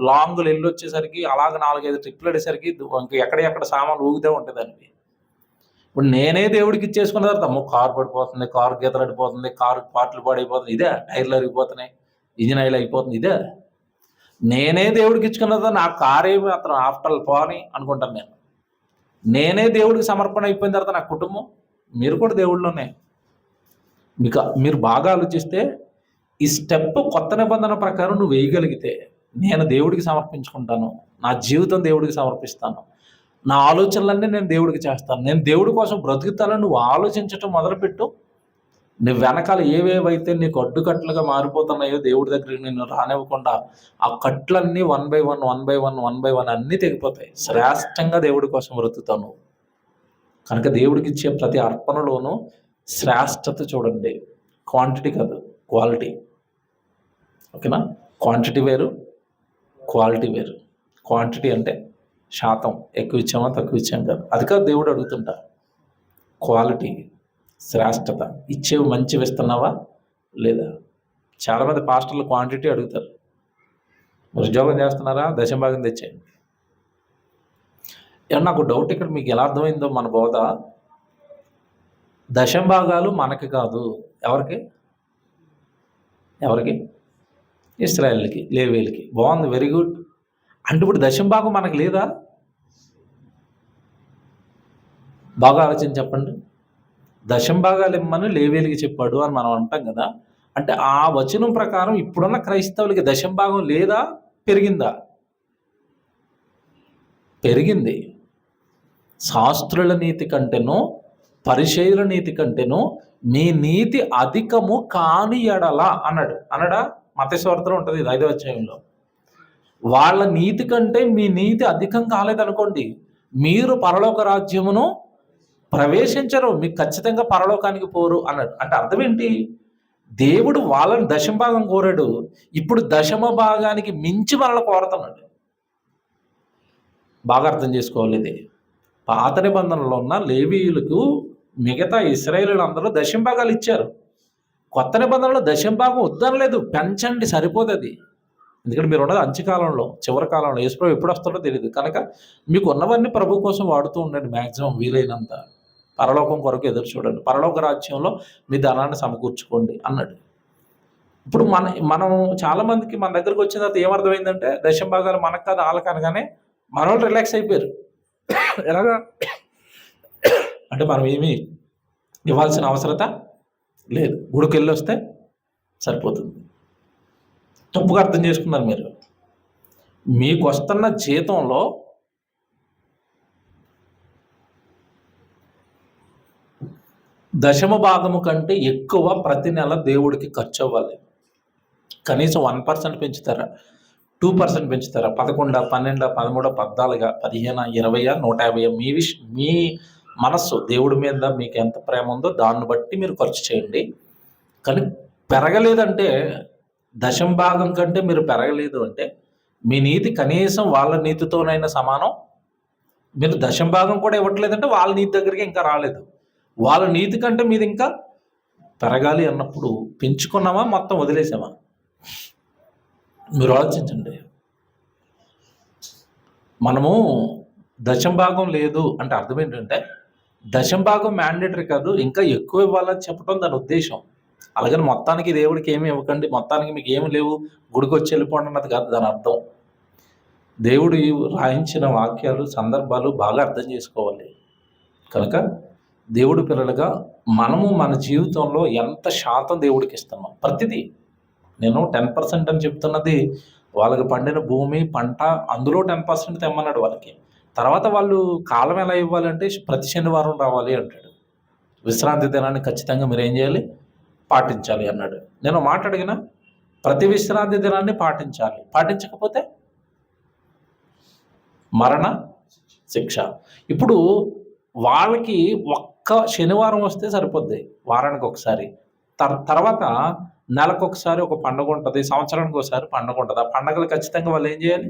లాంగ్లు వెళ్ళి వచ్చేసరికి అలాగ 4-5 ట్రిప్లు వెళ్ళేసరికి ఇంక ఎక్కడ సామాన్లు ఊగుతూ ఉంటుంది దానికి. ఇప్పుడు నేనే దేవుడికి ఇచ్చేసుకున్న తర్వాత అమ్మో కారు పడిపోతుంది, కారు గీతలు అడిపోతుంది, కారు పార్ట్లు పాడైపోతుంది, ఇదే టైర్లు అరిగిపోతున్నాయి, ఇంజిన్ ఆయిల్ అయిపోతుంది, ఇదే. నేనే దేవుడికి ఇచ్చుకున్న తర్వాత నా కారేమి అతను ఆఫ్టర్ పోని అనుకుంటాను నేను. నేనే దేవుడికి సమర్పణ అయిపోయిన తర్వాత నా కుటుంబం, మీరు కూడా దేవుళ్ళలోనే. మీరు బాగా ఆలోచిస్తే ఈ స్టెప్ కొత్త నిబంధన ప్రకారం నువ్వు వేయగలిగితే, నేను దేవుడికి సమర్పించుకుంటాను, నా జీవితం దేవుడికి సమర్పిస్తాను, నా ఆలోచనలన్నీ నేను దేవుడికి చేస్తాను, నేను దేవుడి కోసం బ్రతుకుతానని నువ్వు ఆలోచించటం మొదలుపెట్టు. నువ్వు వెనకాల ఏవేవైతే నీకు అడ్డుకట్లుగా మారిపోతున్నాయో దేవుడి దగ్గరికి నిన్ను రానివ్వకుండా, ఆ కట్లన్నీ 1 by 1 అన్నీ తెగిపోతాయి. శ్రేష్టంగా దేవుడి కోసం బ్రతుకుతావు నువ్వు. కనుక దేవుడికి ఇచ్చే ప్రతి అర్పణలోనూ శ్రేష్టత చూడండి, క్వాంటిటీ కాదు, క్వాలిటీ. ఓకేనా? క్వాంటిటీ వేరు, క్వాలిటీ వేరు. క్వాంటిటీ అంటే శాతం ఎక్కువ ఇచ్చామా తక్కువ ఇచ్చాం కాదు, అది కాదు దేవుడు అడుగుతుంటా. క్వాలిటీ, శ్రేష్టత, ఇచ్చేవి మంచివి ఇస్తున్నావా లేదా. చాలామంది పాస్టర్లు క్వాంటిటీ అడుగుతారు. మీరు ఉద్యోగం చేస్తున్నారా, దశంభాగం తెచ్చేయండి. నాకు డౌట్ ఇక్కడ మీకు ఎలా అర్థమైందో మన బోధ, దశంభాగాలు మనకి కాదు, ఎవరికి? ఇశ్రాయేలుకి, లేవీయులకి. బాగుంది, వెరీ గుడ్. అంటే ఇప్పుడు దశంభాగం మనకి లేదా? బాగా ఆలోచించి చెప్పండి. దశంభాగాలు ఇమ్మని లేవీయులకి చెప్పాడు అని మనం అంటాం కదా. అంటే ఆ వచనం ప్రకారం ఇప్పుడున్న క్రైస్తవులకి దశంభాగం లేదా, పెరిగిందా? పెరిగింది. శాస్త్రుల నీతి కంటేనో పరిసయ్యుల నీతి కంటేనో మీ నీతి అధికము కాని ఎడల అన్నాడా? మత్తయి సువార్తలో ఉంటుంది, 5వ అధ్యాయంలో. వాళ్ళ నీతి కంటే మీ నీతి అధికం కాలేదనుకోండి, మీరు పరలోక రాజ్యమును ప్రవేశించరు, మీకు ఖచ్చితంగా పరలోకానికి పోరు అన్నాడు. అంటే అర్థం ఏంటి? దేవుడు వాళ్ళని దశంభాగం కోరాడు, ఇప్పుడు దశమ భాగానికి మించి వాళ్ళని కోరుతున్నాడు. బాగా అర్థం చేసుకోవాలి. ఇది పాత నిబంధనలో ఉన్న లేవీయులకు మిగతా ఇశ్రాయేలీయులు అందరూ దశంభాగాలు ఇచ్చారు. కొత్త నిబంధనలో దశంభాగం వద్దనలేదు, పెంచండి సరిపోతుంది. ఎందుకంటే మీరు ఉన్నది అంత్యకాలంలో, చివరి కాలంలో. యేసుప్రభు ఎప్పుడు వస్తాడో తెలియదు. కనుక మీకు ఉన్నవన్నీ ప్రభు కోసం వాడుతూ ఉండండి, మ్యాక్సిమం వీలైనంత. పరలోకం కొరకు ఎదురు చూడండి, పరలోక రాజ్యంలో మీ ధనాన్ని సమకూర్చుకోండి అన్నాడు. ఇప్పుడు మనం చాలామందికి మన దగ్గరకు వచ్చిన తర్వాత ఏమర్థమైందంటే, దశంభాగాలు మనకు కాదు వాళ్ళకి అనగానే మన వాళ్ళు రిలాక్స్ అయిపోయారు. ఎలాగా అంటే మనం ఏమీ ఇవ్వాల్సిన అవసరత లేదు, గుడికి వెళ్ళి వస్తే సరిపోతుంది. తప్పుగా అర్థం చేసుకున్నారు మీరు. మీకు వస్తున్న జీతంలో దశమ భాగము కంటే ఎక్కువ ప్రతి నెల దేవుడికి ఖర్చు అవ్వాలి. కనీసం 1% పెంచుతారా, 2% పెంచుతారా, 11, 12, 13, 14, 15, 20, 150, మీ మనస్సు దేవుడి మీద మీకు ఎంత ప్రేమ ఉందో దాన్ని బట్టి మీరు ఖర్చు చేయండి. కానీ పెరగలేదంటే, దశమ భాగం కంటే మీరు పెరగలేదు అంటే మీ నీతి కనీసం వాళ్ళ నీతితోనైనా సమానం. మీరు దశమ భాగం కూడా ఇవ్వట్లేదంటే వాళ్ళ నీతి దగ్గరికి ఇంకా రాలేదు. వాళ్ళ నీతి కంటే మీది ఇంకా పెరగాలి అన్నప్పుడు పెంచుకున్నామా, మొత్తం వదిలేసామా? మీరు ఆలోచించండి. మనము దశమ భాగం లేదు అంటే అర్థం ఏంటంటే, దశమ భాగం మ్యాండేటరీ కాదు, ఇంకా ఎక్కువ ఇవ్వాలని చెప్పడం దాని ఉద్దేశం. అలాగని మొత్తానికి దేవుడికి ఏమి ఇవ్వకండి, మొత్తానికి మీకు ఏమి లేవు, గుడికి వచ్చి వెళ్ళిపోండి అన్నది కాదు దాని అర్థం. దేవుడు రాయించిన వాక్యాలు, సందర్భాలు బాగా అర్థం చేసుకోవాలి. కనుక దేవుడి పిల్లలుగా మనము మన జీవితంలో ఎంత శాతం దేవుడికి ఇస్తున్నాం? ప్రతిదీ. నేను 10% అని చెప్తున్నది వాళ్ళకి పండిన భూమి, పంట, అందులో 10% తెమ్మన్నాడు వాళ్ళకి. తర్వాత వాళ్ళు కాలం ఎలా ఇవ్వాలంటే ప్రతి శనివారం రావాలి అంటాడు. విశ్రాంతి దినాన్ని ఖచ్చితంగా మీరేం చేయాలి? పాటించాలి అన్నాడు. నేను మాట అడిగినా, ప్రతి విశ్రాంతి దినాన్ని పాటించాలి. పాటించకపోతే మరణ శిక్ష. ఇప్పుడు వాళ్ళకి ఒక్క శనివారం వస్తే సరిపోద్ది, వారానికి ఒకసారి. తర్వాత నెలకొకసారి ఒక పండుగ ఉంటుంది, సంవత్సరానికి ఒకసారి పండుగ ఉంటుంది. ఆ పండుగలు ఖచ్చితంగా వాళ్ళు ఏం చేయాలి?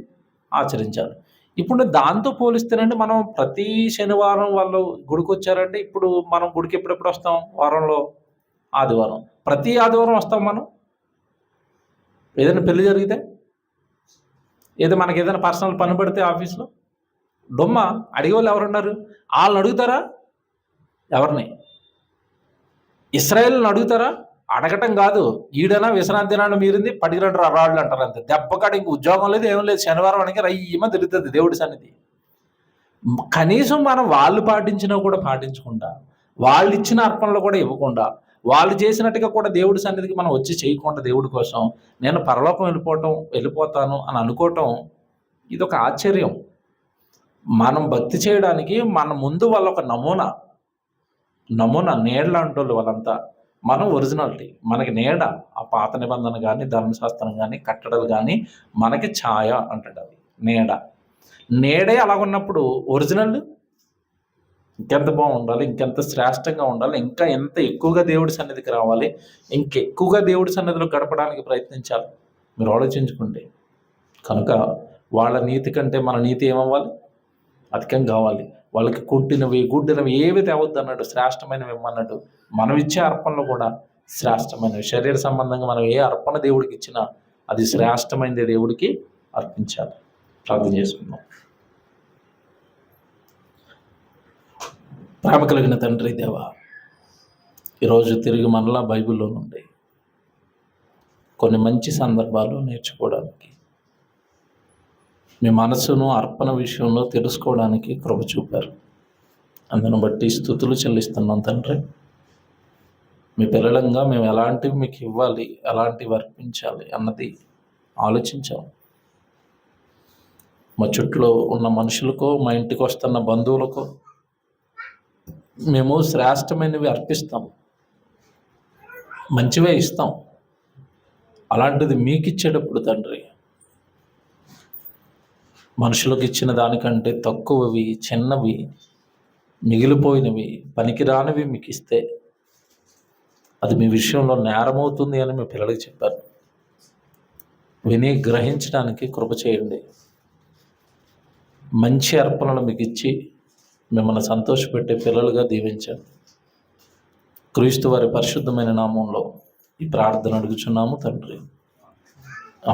ఆచరించాలి. ఇప్పుడు దాంతో పోలిస్తేనండి, మనం ప్రతి శనివారం వాళ్ళు గుడికి వచ్చారంటే, ఇప్పుడు మనం గుడికి ఎప్పుడెప్పుడు వస్తాం? వారంలో ఆదివారం. ప్రతి ఆదివారం వస్తాం మనం. ఏదైనా పెళ్లి జరిగితే, మనకి ఏదైనా పర్సనల్ పని పడితే ఆఫీస్లో డొమ్మ అడిగేవాళ్ళు ఎవరున్నారు? వాళ్ళని అడుగుతారా? ఎవరిని? ఇశ్రాయేల్ని అడుగుతారా? అడగటం కాదు. ఈడనా విశ్రాంతి దినాన్ని మీరింది, పడిగిరండి రాళ్ళు అంటారు అంతే. దెబ్బకాడ ఇంక ఉద్యోగం లేదు, ఏం లేదు. శనివారం అనగా రయ్యమ తిరుగుతుంది దేవుడి సన్నిధి. కనీసం మనం వాళ్ళు పాటించినా కూడా పాటించకుండా, వాళ్ళు ఇచ్చిన అర్పణలు కూడా ఇవ్వకుండా, వాళ్ళు చేసినట్టుగా కూడా దేవుడి సన్నిధికి మనం వచ్చి చేయకుండా, దేవుడి కోసం నేను పరలోకం వెళ్ళిపోతాను అని అనుకోవటం, ఇది ఒక ఆశ్చర్యం. మనం భక్తి చేయడానికి మన ముందు వాళ్ళ ఒక నమూనా నీడ అంటోళ్ళు వాళ్ళంతా. మనం ఒరిజినాలిటీ, మనకి నీడ. ఆ పాత నిబంధన కానీ, ధర్మశాస్త్రం కానీ, కట్టడలు కానీ మనకి ఛాయ అంటాడు. అది నీడే అలా ఉన్నప్పుడు ఒరిజినల్ ఇంకెంత బాగుండాలి, ఇంకెంత శ్రేష్టంగా ఉండాలి, ఇంకా ఎంత ఎక్కువగా దేవుడి సన్నిధికి రావాలి, ఇంకెక్కువగా దేవుడి సన్నిధిలో గడపడానికి ప్రయత్నించాలి. మీరు ఆలోచించుకోండి. కనుక వాళ్ళ నీతి కంటే మన నీతి ఏమవ్వాలి? అధికం కావాలి. వాళ్ళకి కుంటినవి, గుడ్డినవి ఏవి తేవద్దు అన్నాడు, శ్రేష్టమైనవి ఇమ్మన్నాడు. మనం ఇచ్చే అర్పణలు కూడా శ్రేష్టమైనవి. శరీర సంబంధంగా మనం ఏ అర్పణ దేవుడికి ఇచ్చినా అది శ్రేష్టమైనది దేవుడికి అర్పించాలి. ప్రార్థన చేసుకుందాం. ప్రేమ కలిగిన తండ్రి దేవా, ఈరోజు తిరిగి మనలా బైబిల్లో నుండి కొన్ని మంచి సందర్భాలు నేర్చుకోవడానికి, మీ మనసును అర్పణ విషయంలో తెలుసుకోవడానికి కృప చూపారు. అందును బట్టి స్తుతులు చెల్లిస్తున్నాం తండ్రి. మీ పిల్లలంగా మేము ఎలాంటివి మీకు ఇవ్వాలి, ఎలాంటివి అర్పించాలి అన్నది ఆలోచించాం. మా చుట్టూ ఉన్న మనుషులకో, మా ఇంటికి వస్తున్న బంధువులకో మేము శ్రేష్టమైనవి అర్పిస్తాం, మంచివే ఇస్తాం. అలాంటిది మీకు ఇచ్చేటప్పుడు తండ్రి, మనుషులకు ఇచ్చిన దానికంటే తక్కువవి, చిన్నవి, మిగిలిపోయినవి, పనికిరానివి మీకు ఇస్తే అది మీ విషయంలో నేరమవుతుంది అని మీ పిల్లలకి చెప్పారు. విని గ్రహించడానికి కృప చేయండి. మంచి అర్పణలు మీకు ఇచ్చి మిమ్మల్ని సంతోషపెట్టే పిల్లలుగా దీవించండి. క్రీస్తు వారి పరిశుద్ధమైన నామంలో ఈ ప్రార్థన అడుగుచున్నాము తండ్రి.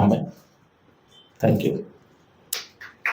ఆమేన్. Thank you.